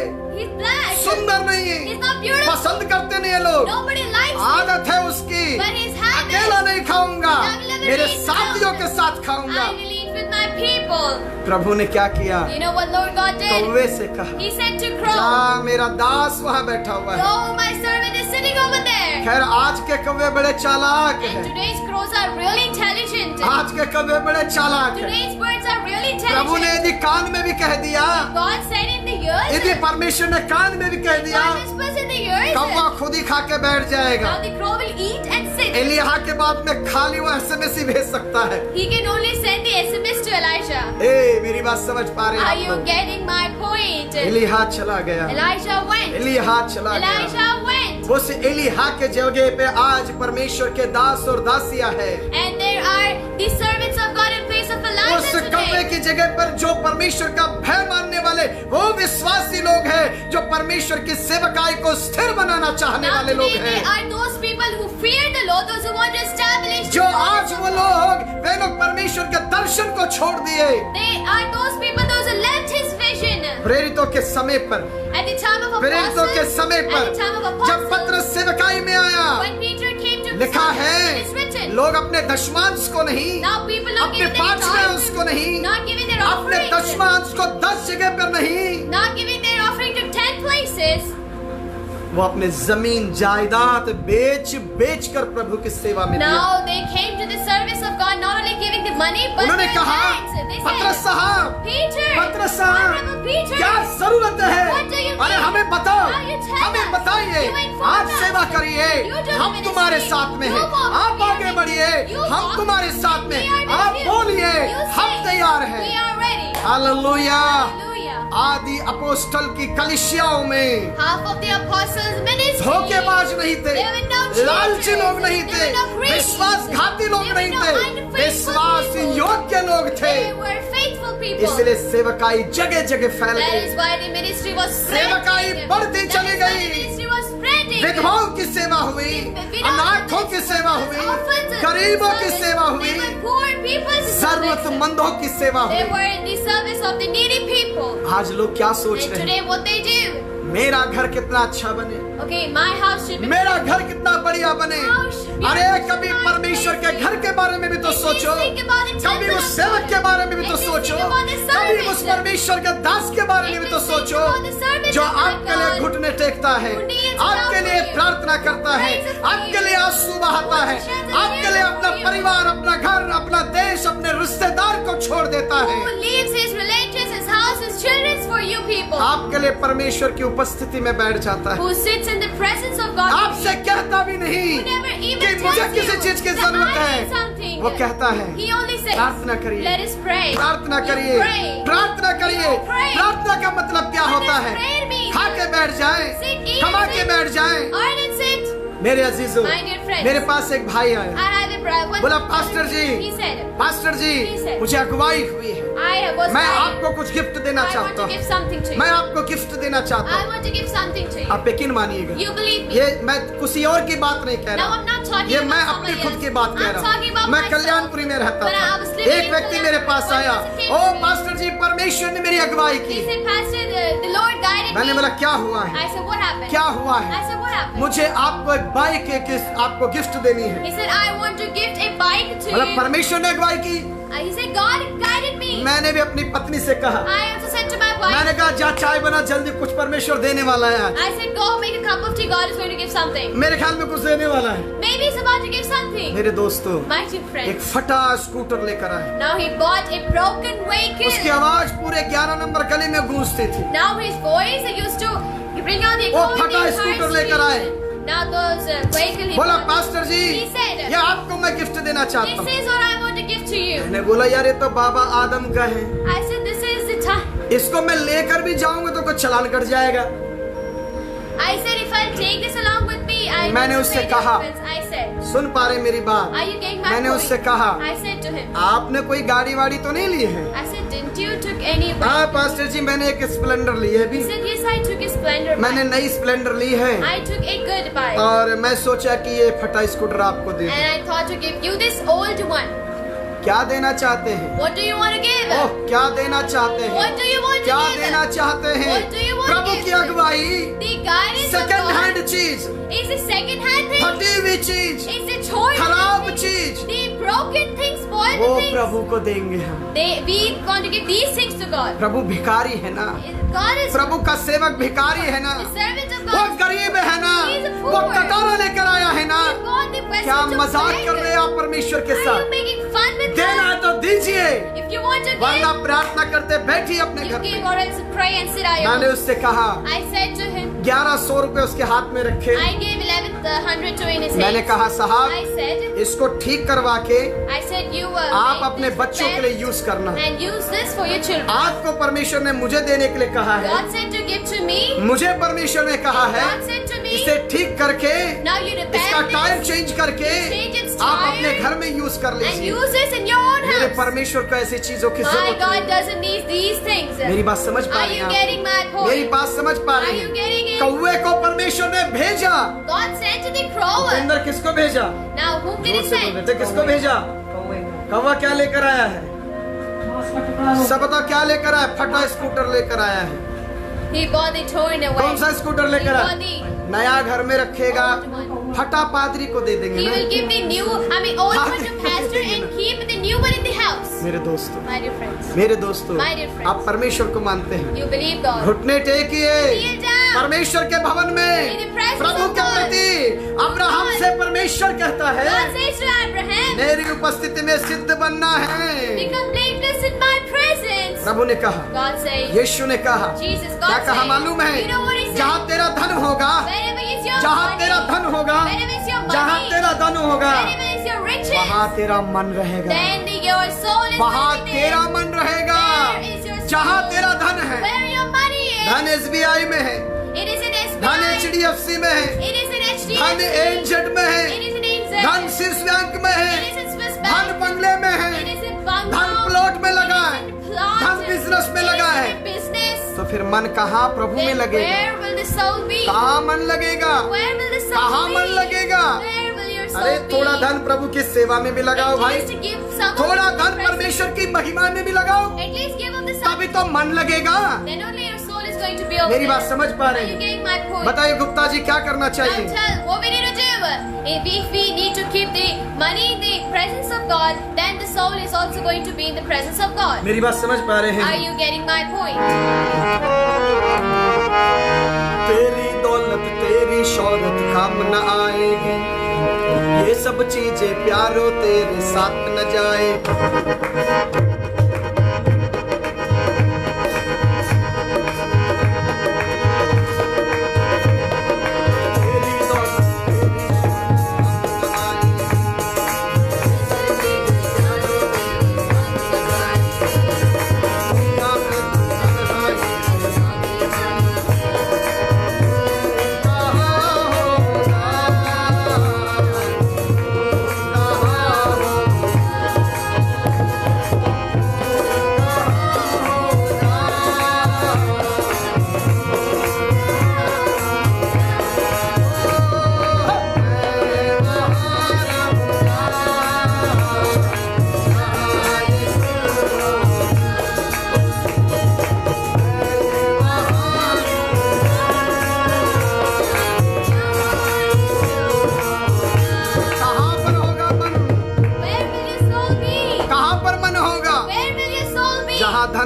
black. सुंदर नहीं है, He's not beautiful. पसंद करते नहीं है लोग, Nobody likes him. आदत है उसकी। But his habit. अकेला नहीं खाऊंगा, I will never मेरे eat साथियों alone. के साथ खाऊंगा। I will eat with my people. प्रभु ने क्या किया? You know what Lord God did? कौवे से कहा, He said to जा crow, मेरा दास वहाँ बैठा हुआ है। go, my servant is sitting over there. खैर आज के कौवे बड़े चालाक And हैं, today's crows are really intelligent. आज के कौवे बड़े चालाक हैं। Today's birds are really प्रभु ने intelligent. यदि कान में भी कह दिया, God said in the ears. यदि परमेश्वर ने कान में भी कह दिया, God whispers in the ears. कौवा खुद ही खा के बैठ जाएगा। Now the crow will eat and sit. एलियहा के बाद में खाली वो SMS ही भेज सकता है। He can only send the SMS to Elijah. ए मेरी बात समझ पा रहे हैं Are आप you लोग? getting my point? एलियहा चला गया, Elijah went. एलियहा चला गया। Elijah went. उस एलियहा के जगह पे आज परमेश्वर के दास और दासियां है। And there are the servants of God in place of उस Elijah कौवे today. की जगह पर जो परमेश्वर का भय मानने वाले वो विश्वासी लोग हैं, जो परमेश्वर की सेवकाई को स्थिर बनाना चाहने Now वाले लोग today there हैं। are those people who fear the Lord, those who want to establish the जो Lord. आज वो लोग वे लोग परमेश्वर के दर्शन को छोड़ दिए। They are those people, those who left his vision. प्रेरितों के समय पर, At the time of प्रेरितों के apostles, समय at पर the time of जब apostles, पत्रस सेवकाई में आया, when Peter came to लिखा it is है written. लोग अपने दशमांश को नहीं, Now people not अपने giving their पांचवें उसको tithes, नहीं, not giving their अपने offerings, दशमांश को 10 जगह पर नहीं, not giving their offering to 10 places. वो अपने जमीन जायदाद बेच बेच कर प्रभु की सेवा में दिया। Now they came to the service of God, not only giving the money, but उन्होंने their कहा, lands. They पत्रस said, साहब, Peter, पत्रस साहब, Honorable Peter, क्या जरूरत है? What do you अरे need? हमें बताओ, Now you tell हमें us. बताइए, You inform आप us. सेवा करिए, You do हम the तुम्हारे ministry. साथ में You हैं, walk आप with आगे me. बढ़िए, You हम walk तुम्हारे with साथ me. में, We are with आप you. बोलिए, You हम say, तैयार We हैं। are ready. हालेलुया। Hallelujah. आदि अपोस्टल की कलीसियाओं में Half of the apostles' ministry. धोखेबाज नहीं थे, There were no cheaters. लालची लोग नहीं There थे, were no greedy. विश्वासघाती लोग There were नहीं no थे, unfaithful विश्वास people. योग्य लोग थे। They were faithful people. इसलिए सेवकाई जगह जगह फैल That गई, is why the ministry was सेवकाई spreading. बढ़ती That चली is why गई। the ministry was spreading. विधवाओं की सेवा हुई, अनाथों की सेवा हुई, गरीबों की सेवा हुई, They were poor people's service. जरूरतमंदों की सेवा They हुई। were in the service of the needy people. आज लोग क्या सोच And रहे हैं? today what they do? मेरा घर कितना अच्छा बने, Okay, my house should be मेरा घर कितना बढ़िया बने। अरे कभी परमेश्वर के घर के बारे में भी तो सोचो, कभी उस सेवक के बारे में भी तो सोचो, कभी उस परमेश्वर के दास के बारे में भी तो सोचो, जो आपके लिए घुटने टेकता है, आपके लिए प्रार्थना करता है, आपके लिए आंसू बहाता है, आपके लिए अपना परिवार, अपना घर, अपना देश, अपने रिश्तेदार को छोड़ देता है। Who leaves his relatives, his house, his children for you people आपके लिए परमेश्वर की उपस्थिति में बैठ जाता है, who sits in the presence of God, आपसे कहता भी नहीं who never कि even मुझे tells किसी you चीज की that जरूरत I है। need something. वो कहता है He only says, प्रार्थना करिए, let us pray. प्रार्थना You करिए, pray. प्रार्थना करिए। You pray. प्रार्थना का मतलब क्या What होता does है? prayer mean? खा के बैठ जाए, Sit, eat, कमा के sit. बैठ जाए। Earn and sit. मेरे अजीजों, My dear friends. मेरे पास एक भाई आया, I have a brother. बोला pastor ji, He said, pastor ji, He said, मुझे अगुवाई हुई है, I was मैं lying. आपको कुछ गिफ्ट देना I want चाहता to give हूँ, something to you. मैं आपको गिफ्ट देना चाहता I हूँ। want to give something to you. आप यकीन मानिएगा, You believe me? ये मैं किसी और की बात नहीं कह Now रहा, I'm not talking ये about मैं somebody अपनी खुद else. की बात कह I'm रहा talking about हूँ। मैं myself. कल्याणपुरी में रहता When I था, was living एक in व्यक्ति मेरे पास Kalyanpuri, आया, one person came oh to me. Pastor ji, परमेश्वर ने मेरी अगुवाई He की। said, Pastor, the Lord guided मैंने me. बोला क्या हुआ है, I said, what happened? क्या हुआ I है? said, what happened? मुझे आपको एक बाइक आपको गिफ्ट देनी है। He said, I want to gift a bike to मतलब you. परमेश्वर ने अगुवाई की। He said, God guided me. मैंने भी अपनी पत्नी से कहा, I also said to my wife, मैंने कहा जा चाय बना, जल्दी कुछ परमेश्वर देने वाला है आज। I said, go make a cup of tea. God is going to give something. मेरे ख्याल में कुछ देने वाला है। Maybe he's about to give something. मेरे दोस्तों, My dear एक friends. फटा स्कूटर लेकर आए, Now he bought a broken उसकी vehicle. आवाज पूरे 11 नंबर गली में गूंजती थी। Now his voice used to bring out the वो echo in फटा the स्कूटर entire लेकर आए। street. Now those vehicle he बोला bought. Pastor ji, He said, ये आपको मैं गिफ्ट देना चाहता This हूँ। is what I want to give to you. मैंने बोला यार ये तो बाबा आदम का है, I said, this is the time. इसको मैं लेकर भी जाऊंगा तो कुछ चलान कट जाएगा। I said, if I take this along with me, I मैंने need to उससे pay the कहा, expense. I said, सुन पा रहे मेरी बात? are you getting my मैंने point? उससे कहा, I said to him, आपने कोई गाड़ी वाड़ी तो नहीं ली है? I said, didn't you took any हाँ bike? पास्टर जी, मैंने एक स्प्लेंडर ली है He अभी, said, yes, I took a Splendor मैंने bike. नई स्प्लेंडर ली है I took a good bike. और मैं सोचा कि ये फटा स्कूटर आपको दे दूं। And I thought to give you this old one. क्या देना चाहते हैं? What do you want to give? ओह क्या देना चाहते हैं? What do you want to क्या give? देना चाहते हैं? What do you want to Prabhu give? की अगुवाई The guidance of second God hand चीज, is a second-hand thing. फटी हुई चीज, It's a toy. खराब चीज, The broken things, वो spoiled things. प्रभु को देंगे हम। We going to give these things to God. प्रभु भिखारी है ना, God is प्रभु का सेवक भिखारी है ना, the servant of वो God. गरीब है ना, He is a poor. वो कटोरा लेकर आया है ना। God, the क्या message of मजाक prayer. कर रहे हैं आप परमेश्वर के Are साथ? you making fun with देना है God? तो दीजिए, If you want to वरना give, प्रार्थना करते बैठिए अपने you घर give में। or else pray and sit at your मैंने home. उससे कहा, I said to him, 1100 रुपए उसके हाथ में रखे। I gave 1100 to in his मैंने hand. कहा साहब, I said, इसको ठीक करवा के I said you आप make अपने this बच्चों के लिए यूज करना। and use this for your children. आपको परमेश्वर ने मुझे देने के लिए कहा है, God said to give to me. मुझे परमेश्वर ने कहा है God said to me. इसे ठीक करके, Now you इसका repair टायर this चेंज करके change its आप tire अपने घर में यूज कर and लीजिए। use this in your own मेरे house. परमेश्वर को ऐसी चीजों की My जरूरत God नहीं। doesn't need these things. मेरी बात समझ पा Are रहे you हैं getting my आप? मेरी point? बात समझ पा Are रहे you हैं? getting it? कौवे को परमेश्वर ने भेजा, God sent to the crower. अंदर किसको भेजा? Now whom did जोर he से बोल रहे send? थे, किसको भेजा? कौवा क्या लेकर आया है? सब बताओ क्या लेकर आया? फटा स्कूटर लेकर आया है। He bought the torn away. कौन सा स्कूटर He लेकर bought आया? the. नया घर में रखेगा, फटा पादरी को दे देंगे He ना। will give the new. Old one to pastor and keep the new one in the house. मेरे दोस्तों, My dear friends, मेरे दोस्तों, My dear friends. आप परमेश्वर को मानते हैं? you believe God. घुटने टेकिए Kneel down. परमेश्वर के भवन In में, the presence प्रभु of के God. प्रति अब्राहम से परमेश्वर कहता है, God says to Abraham, मेरी उपस्थिति में सिद्ध बनना है। become blameless in my presence. प्रभु ने कहा, God says, यीशु ने कहा, Jesus, क्या God कहा says, मालूम है? you know what he said? जहाँ तेरा धन होगा, Wherever is your जहाँ money, तेरा धन होगा, wherever is your जहाँ money, तेरा धन होगा, wherever is your riches, वहाँ तेरा मन रहेगा, then your soul is वहाँ going to be तेरा there. मन रहेगा। Where is your soul? जहाँ तेरा धन है, Where your money is, धन SBI में है, it is in धन SBI, HDFC में है, it is in धन HDFC, ANZ में it है, is in ANZ, धन स्विस बैंक में it है, is in Swiss धन Bank, बंगले में it है, is in धन bungalow, प्लॉट में लगा है, it is in plot, धन बिजनेस में लगा it है। is in business. तो फिर मन कहाँ प्रभु में Then लगेगा? where will the soul be? कहाँ मन लगेगा? Where will the कहाँ soul मन be? लगेगा? Where will your soul अरे be? थोड़ा धन प्रभु की सेवा में भी लगाओ At भाई, least to give some of थोड़ा the धन presence. परमेश्वर की महिमा में भी लगाओ, At least give of the तभी sun. तो मन लगेगा। Then only your soul is going to be over मेरी बात there. समझ पा Are रहे you हैं? getting my point? बताइए गुप्ता जी क्या करना Now चाहिए? tell what we need to do. If we need to keep the money in the presence of God, then the soul is also going to be in the presence of God. मेरी बात समझ पा रहे Are हैं? you getting my point? तेरी दौलत तेरी शौहरत काम न आएगी, ये सब चीजें प्यारो तेरे साथ न जाए।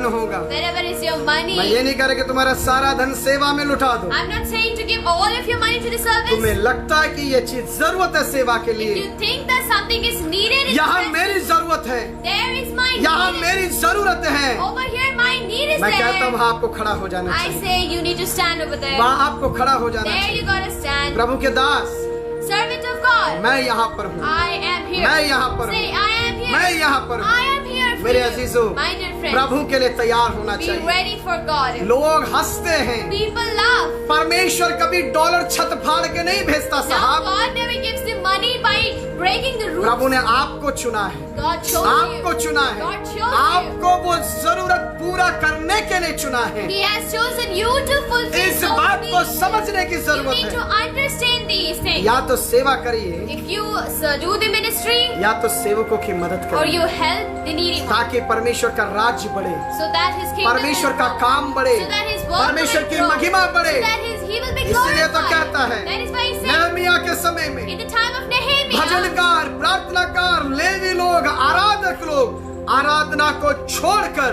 धन होगा। wherever is your money. मैं ये नहीं कह रहा कि तुम्हारा सारा धन सेवा में लुटा दो। I'm not saying to give all of your money to the service. तुम्हें लगता है कि ये चीज जरूरत है सेवा के If लिए, you think that something is needed in यहाँ the मेरी जरूरत है, there is my यहाँ need. मेरी जरूरत है, Over here my need is मैं कहता हूँ there. वहाँ आपको खड़ा हो जाना I चाहिए, say you need to stand over there. वहाँ आपको खड़ा हो जाना There चाहिए। you gotta stand. प्रभु के दास, Servant of God. मैं यहाँ पर हूँ, I am here. मैं यहाँ पर Say हूँ, I am here. मैं यहाँ पर I हूँ। am here for मेरे you. अजीजों, My dear friends. प्रभु के लिए तैयार होना Be चाहिए। ready for God. लोग हंसते हैं, People laugh. परमेश्वर कभी डॉलर छत फाड़ के नहीं भेजता Now साहब। God never gives the money by breaking the rules. प्रभु ने आपको चुना है, God chose आपको you. चुना है, God chose you. आपको वो जरूरत पूरा करने के लिए चुना है। He has chosen you to fulfill इस so बात many को needs. समझने की You जरूरत need to है। understand these things. या तो सेवा करिए, If you do the ministry या तो सेवकों की मदद or you करिए, help the needy one, ताकि परमेश्वर का राज्य बढ़े, so that His kingdom परमेश्वर will का grow, काम बढ़े, so that His work परमेश्वर will की grow, महिमा बढ़े। so that He will be इसलिए तो glorified. कहता है, That is why He said नहमीया के समय में in the time of Nehemiah, भजनकार, प्रार्थनाकार, लेवी लोग, आराधक लोग आराधना को छोड़कर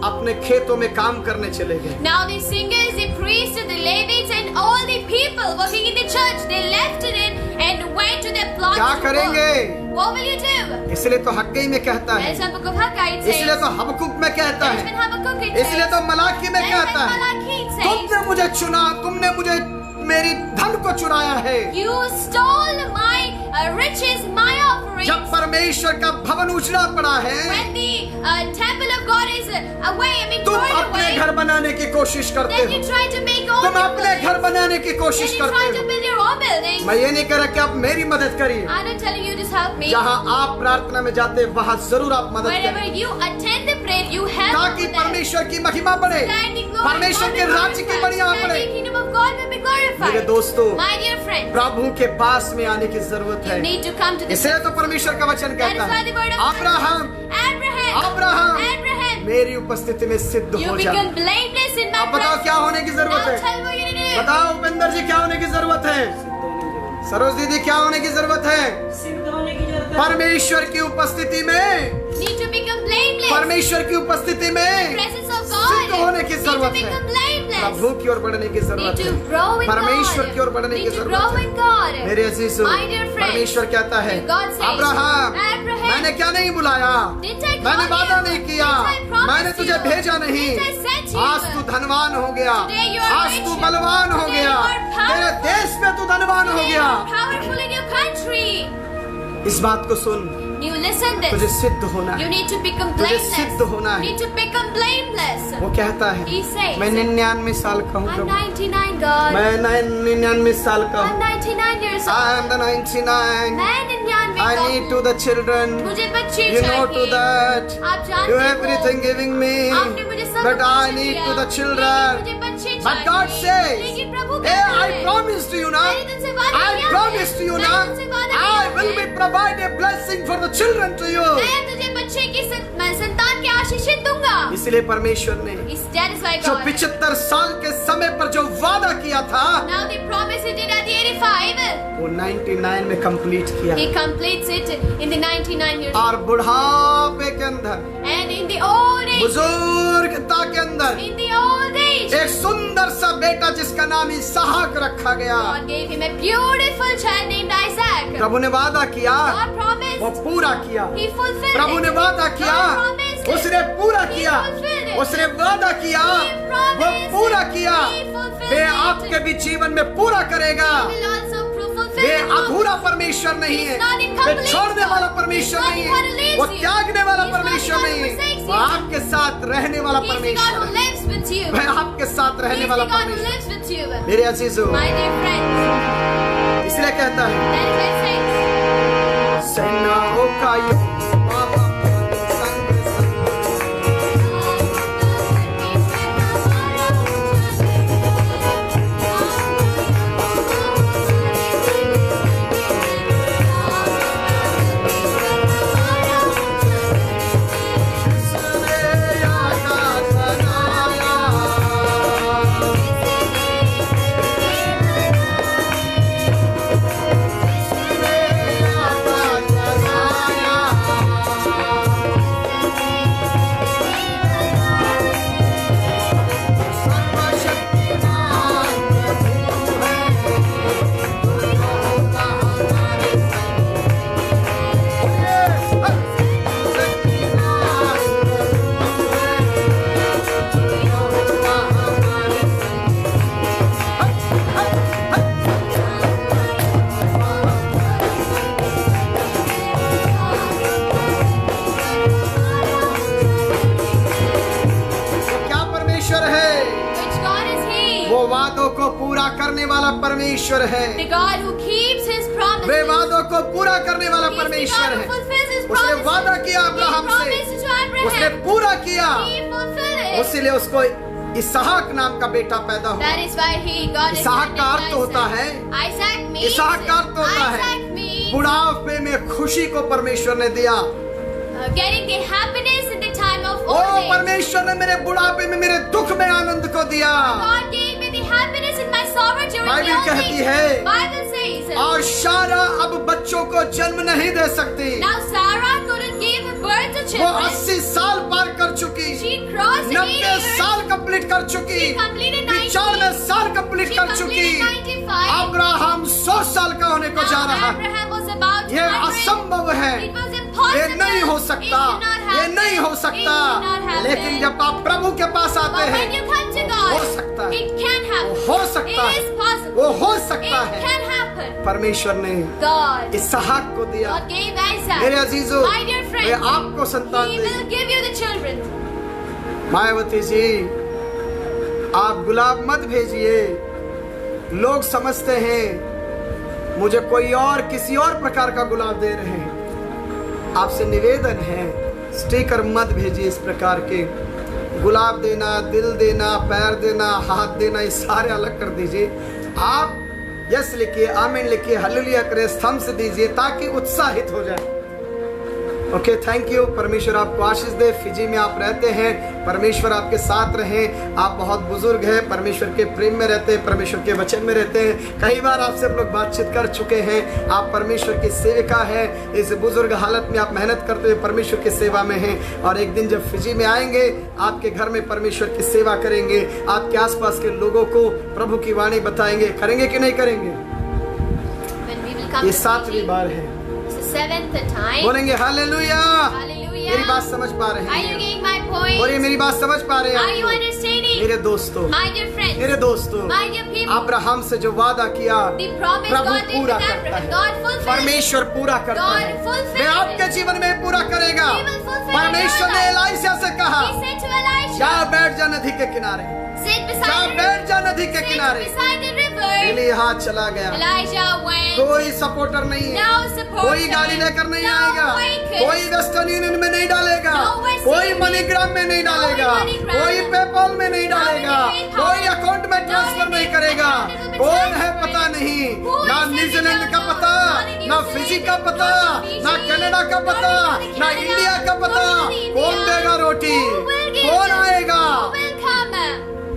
अपने खेतों में काम करने चले गए। now the singers, the priests, the Levites, and all the people working in the church, they left it and went to their plots क्या to work. करेंगे? What will you do? इसलिए तो हग्गई में कहता That है, is what Book of Haggai it says. इसलिए तो हबकुक में कहता That is है, what Habakkuk it इसलिए says. तो मलाकी में That is कहता what है, Malachi it says. तुमने मुझे चुना, तुमने मुझे मेरी धन को चुराया है। You stole my riches, my offerings. जब परमेश्वर का भवन उजड़ा पड़ा है, When the temple of God is away, I mean तुम torn अपने away, घर बनाने की कोशिश करते then you हो, try to make all तुम your अपने घर buildings. बनाने की Then कोशिश you try करते to हो। build your own buildings. मैं ये नहीं कह रहा कि आप मेरी मदद करिए, I'm not telling you just help me. जहाँ आप प्रार्थना में जाते वहाँ जरूर आप मदद Wherever करें, you attend the prayer, you help ताकि with that. परमेश्वर की महिमा बढ़े, That the glory of परमेश्वर God के will be राज्य की glorified. बढ़िया That बढ़े। the kingdom of God will be glorified. मेरे दोस्तों, My dear friends, प्रभु के पास में आने की जरूरत you है। need to come to the इसलिए तो परमेश्वर का वचन That is कहता why the word है, of अब्राहम Abraham, मेरी उपस्थिति में सिद्ध you हो जा। become blameless in my अब बताओ क्या होने की presence. जरूरत Now है? tell me what you need to do. बताओ उपेंद्र जी क्या होने की जरूरत है? सरोज दीदी क्या होने की जरूरत है? परमेश्वर की उपस्थिति में, Need to become blameless. परमेश्वर की उपस्थिति में Presence of God. सिद्ध होने की Need जरूरत to है। become blameless. प्रभु की ओर बढ़ने की Need जरूरत to है, grow in परमेश्वर God. की ओर बढ़ने की Need to जरूरत grow है। in God. मेरे अजीजों, My dear friends, परमेश्वर कहता है, God says, अब्राहम, Abraham, मैंने क्या नहीं बुलाया, Didn't I call मैंने वादा you? नहीं किया, Didn't I promise मैंने तुझे you? भेजा नहीं। Didn't I send you? आज तू धनवान हो गया, Today you are आज तू rich. बलवान हो Today गया, you are powerful. तेरे देश में तू धनवान हो Today you गया। are powerful in your country. इस बात को सुन, You listen this. तुझे सिद्ध होना You है। need to become तुझे blameless. सिद्ध होना है। You need to become blameless. वो कहता है, He says, मैं 99 साल का हूँ I'm प्रभु, 99, God. मैं 99 साल का I'm हूँ। 99 years I old. am the 99. मैं 99 I का need हूँ. to the children. मुझे बच्चे You know to चाहिए. that. आप जानते You हो. everything giving me. आपने मुझे सब But I कुछ need दिया. to the लेकिन children. मुझे बच्चे But God चाहिए. says, लेकिन प्रभु hey, कहता I है, promised to you now. मैंने तुमसे वादा I किया है. promised to you मैंने now. तुमसे वादा I किया will है. be provide a blessing for the children to you. मैं तुझे बच्चे की संतान के आशीषित दूंगा. इसलिए परमेश्वर ने That is why जो God. 75 साल के समय पर जो वादा किया था, Now the promise He did at the 85, वो 99 में कंप्लीट किया। He completes it in the 99 years. और बुढ़ापे के अंदर, And in the old age, बुजुर्गता के अंदर in the old age, एक सुंदर सा बेटा जिसका नाम इसहाक रखा गया। God gave him a beautiful child named Isaac. प्रभु ने वादा किया, God promised, वो पूरा किया। He fulfilled प्रभु ने it. वादा किया, God promised it. उसने पूरा He किया। fulfilled it. उसने वादा किया, He promised वो पूरा it. किया। He fulfilled way it. आपके भी जीवन में पूरा करेगा। He will also fulfill way it. अधूरा परमेश्वर नहीं है, He's not वे incomplete. छोड़ने वाला परमेश्वर He's not नहीं the one who है, leaves वो you. त्यागने वाला He's not the परमेश्वर one नहीं who है, forsakes वो you. आपके साथ रहने वाला He's the God परमेश्वर who है, lives with you. वह आपके साथ रहने He's वाला the God who परमेश्वर। lives with you. मेरे अजीजों, My dear friends, इसलिए कहता है, that is why it says, सेनाओं का यहोवा संग वादों को पूरा करने वाला परमेश्वर है। The God who keeps His promises. वे वादों को पूरा करने वाला He's the परमेश्वर God who है। fulfills His उसने promises. वादा किया He अब्राहम से, promised to Abraham. उसने पूरा किया, He fulfilled it. इसीलिए उसको इसहाक नाम का बेटा पैदा हुआ। That is why he got his Ishaq name का अर्थ Isaac. होता है, Isaac means इसहाक का अर्थ होता है Isaac means बुढ़ापे में खुशी को परमेश्वर ने दिया। getting the happiness in the time of O old age. परमेश्वर ने मेरे बुढ़ापे में मेरे दुख में आनंद को दिया। God gave me the happiness in my sorrow during the Bible old कहती age. है, Bible says. और सारा अब बच्चों को जन्म नहीं दे सकती। Now Sarah couldn't give birth to वो children. 80 साल पार कर चुकी, She crossed 90 years. साल कंप्लीट कर चुकी, She completed 90. 95 साल कंप्लीट She कर चुकी। completed 95. अब्राहम 100 साल का होने को जा Now रहा है। Abraham was about to ये marry. असंभव है, It was ये impossible. नहीं हो It सकता, did not ये happen. नहीं हो सकता। It did not happen. लेकिन जब आप प्रभु के पास आते But when हैं, you come to God, हो सकता है, it can happen. हो सकता It है, is possible. वो हो सकता It है। can happen. परमेश्वर ने God. इसहाक को दिया। God gave Isaac. मेरे अजीजों, My dear friends, वे आपको संतान He देंगे। will give you the children. Mayawati ji, आप गुलाब मत भेजिए। लोग समझते हैं मुझे कोई और किसी और प्रकार का गुलाब दे रहे हैं। आपसे निवेदन है, स्टिकर मत भेजिए इस प्रकार के। गुलाब देना, दिल देना, पैर देना, हाथ देना, ये सारे अलग कर दीजिए। आप यस लिखिए, आमीन लिखिए, हालेलुया करें, स्तंभ से दीजिए ताकि उत्साहित हो जाए। Okay, thank you. परमेश्वर आपको आशीष दे। फिजी में आप रहते हैं, परमेश्वर आपके साथ रहे। आप बहुत बुजुर्ग हैं, परमेश्वर के प्रेम में रहते हैं, परमेश्वर के वचन में रहते हैं। कई बार आपसे हम लोग बातचीत कर चुके हैं। आप परमेश्वर की सेविका है। इस बुजुर्ग हालत में आप मेहनत करते हुए परमेश्वर की सेवा में हैं, और एक दिन जब फिजी में आएंगे, आपके घर में परमेश्वर की सेवा करेंगे। आपके आसपास के लोगों को प्रभु की वाणी बताएंगे। करेंगे कि नहीं करेंगे? When we will come ये to 7वीं Fiji, बार है। it's the 7th time. बोलेंगे हालेलुया। Hallelujah. मेरी बात समझ पा रहे Are you हैं? getting my point? बोलिए, मेरी बात समझ पा रहे Are you हैं? understanding? मेरे दोस्तों, My dear friends, मेरे दोस्तों, my dear people, अब्राहम से जो वादा किया, the promise Prabhu God did पूरा with करता Abraham, है। God fulfilled. परमेश्वर पूरा करता God है। fulfilled. मैं आपके जीवन में पूरा करेगा। He will fulfill परमेश्वर your ने life. एलाइशा से कहा, He said to Elisha, जा बैठ जा नदी के किनारे, sit जा beside the बैठ जा नदी के sit किनारे। beside the river. एलिय्याह चला गया। Elijah went. कोई सपोर्टर नहीं है, No support. कोई गाड़ी लेकर नहीं आएगा, कोई वेस्टर्न यूनियन में नहीं डालेगा, No Western कोई Union, मनीग्राम में नहीं डालेगा, no MoneyGram, कोई पेपॉल में नहीं no डालेगा, PayPal, कोई अकाउंट में no ट्रांसफर नहीं anything, करेगा। nothing will be कौन है transferred. पता नहीं, Who is ना it? न्यूजीलैंड We का don't पता, know. ना Not फिजी New का Zealand, पता, not Fiji, ना कनाडा का not पता, Canada, ना इंडिया का पता। not India. कौन देगा रोटी, Who will give कौन them? आएगा? Who will come?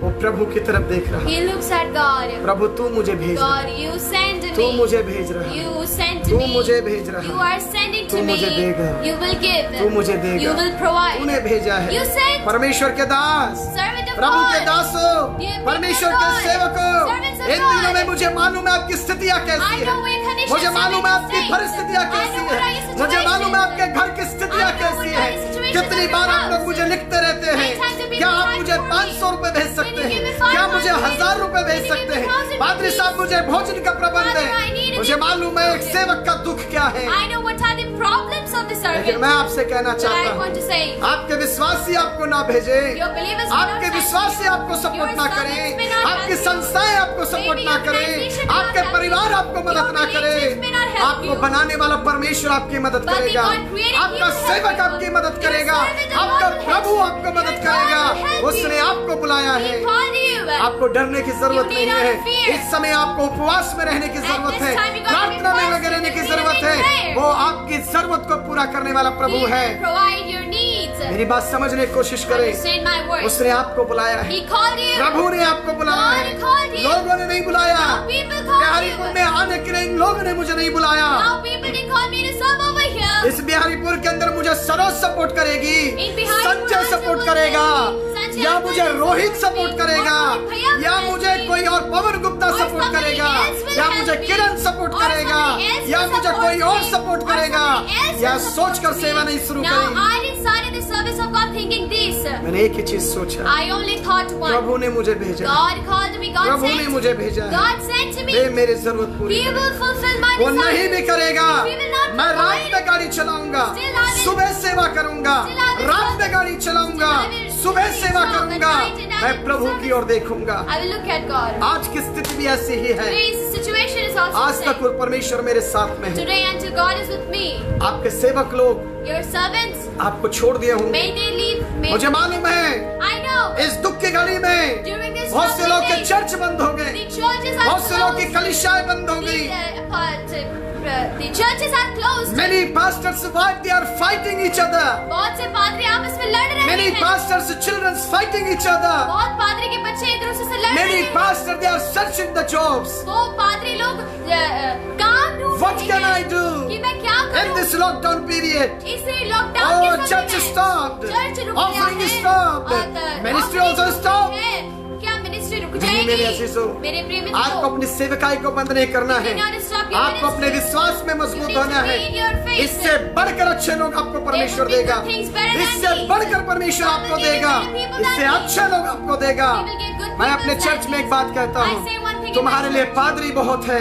वो प्रभु की तरफ देख रहा। He looks at God. प्रभु तू मुझे भेज रहा, God, you send तू me. मुझे भेज रहा, You send तू me. मुझे भेज रहा, You are sending तू to me. मुझे देगा, You will give. तू मुझे देगा, You will provide. तूने भेजा है। You sent. परमेश्वर के दास, Servant of प्रभु के God. दासों, You people परमेश्वर of के God. सेवकों, Servants of इन दिनों में God. मुझे मालूम है आपकी स्थितियाँ कैसी I know है, your conditions मुझे मालूम है are आपकी in परिस्थितियाँ state. I कैसी know what are your है, मुझे मालूम है आपके घर की स्थितियाँ I know कैसी what है। are your situations कितनी in your बार आप लोग house. मुझे लिखते रहते हैं, Many times the people क्या आप write मुझे for me. 500 रुपए भेज सकते When you give हैं, me 500, क्या मुझे 1000 रुपए भेज when you सकते give me हैं? 1000 पादरी rupees. साहब, मुझे भोजन का प्रबंध Father, I है, need a मुझे meal मालूम है for एक you. सेवक का दुख क्या है। I know what are the problems of the लेकिन servant. मैं आपसे कहना But चाहता I want to हूँ, say, आपके विश्वासी आपको ना भेजे, your believers will आपके not विश्वासी send आपको you. सपोर्ट Your ना servants करें, may not आपकी help you. संस्थाएं आपको सपोर्ट Maybe ना your करें, organization will आपके not help परिवार you. आपको मदद Your ना करे, relatives may not help आपको you. बनाने वाला परमेश्वर आपकी मदद But the करेगा, God created आपका you to help सेवक you. आपकी मदद Your करेगा, servant of आपका God will help Prabhu you. आपको Your मदद God करेगा। will help उसने you. आपको बुलाया है, He called you. आपको डरने की जरूरत You नहीं need है। not fear. इस समय आपको उपवास में रहने की At जरूरत this है, time you gotta be प्रार्थना में fasting. लगे रहने की You need to जरूरत be है। prayer. वो आपकी जरूरत को पूरा करने वाला He प्रभु है। will provide your needs. मेरी बात समझने की कोशिश करें। Understand my words. उसने आपको बुलाया है, He called you. प्रभु ने आपको बुलाया है, God called you. लोगों ने नहीं बुलाया। Now people call Biharipur you. में आने के लिए इन लोगों ने मुझे नहीं बुलाया। Now people didn't call me to serve over here. इस बिहारीपुर के अंदर मुझे सरोज सपोर्ट करेगी, In बिहारीपुर संजय में सपोर्ट जो करेगा, संजय या अंकल मुझे will Rohit support support me, करेगा, और भैया या will मुझे help me, कोई और Pawan Gupta or support somebody करेगा, else will या help मुझे me, किरण सपोर्ट or करेगा, somebody else या will मुझे support कोई और me, सपोर्ट or करेगा, somebody else या will सोच कर support सेवा me. नहीं शुरू Now करेगी। I decided the service of God thinking this. मैंने एक ही चीज सोचा, I only thought one. प्रभु ने मुझे भेजा, God called me. God प्रभु ने sent मुझे me. भेजा है, God sent to way me. मेरी जरूरत पूरी He करेगा। will fulfill my वो नहीं भी desires. करेगा, He will not मैं रात provide. में गाड़ी चलाऊंगा, Still I will सुबह सेवा करूंगा, रात में गाड़ी चलाऊंगा, सुबह सेवा करूंगा, मैं प्रभु की ओर देखूंगा। I will look at God. आज की स्थिति भी ऐसी ही है। Today's situation is also आज the तक same. वो परमेश्वर मेरे साथ में है। Today until God is with me. आपके सेवक लोग Your servants, आपको छोड़ दिए होंगे, may they leave. May मुझे मालूम है। I know. इस दुख की घड़ी में During this बहुत से लोग के troubling चर्च बंद हो गए, the churches are बहुत से लोग की closed. कलीसियाएं बंद हो गई। The churches are closed. Many pastors' wives, they are fighting each other. बहुत से पादरी आपस में लड़ रहे Many हैं। pastors' children fighting each other. बहुत पादरी के बच्चे एक दूसरे से लड़ रहे Many हैं। pastors, they are searching the jobs. वो पादरी लोग काम ढूंढ What रहे can हैं I do कि मैं क्या in करूं? this lockdown period? इसे लॉकडाउन Oh, के समय church में stopped. चर्च रुक गया Offering है। stopped. और Ministry offering also stopped. है। क्या मिनिस्ट्री रुक नहीं मेरे जाएगी? अजीजों, मेरे प्रिय आपको मित्रों, अपनी सेवकाई को बंद नहीं करना है। You cannot stop your आपको अपने ministry. विश्वास में मजबूत You need होना to है। be in your faith. इससे बढ़कर अच्छे लोग आपको परमेश्वर There will be देगा। good things better than इससे these. बढ़कर परमेश्वर God आपको will give you देगा। better people than इससे these. अच्छे लोग आपको देगा। He will give good मैं people अपने than चर्च में एक these. बात कहता I हूँ, say one thing in तुम्हारे my लिए church. पादरी बहुत है,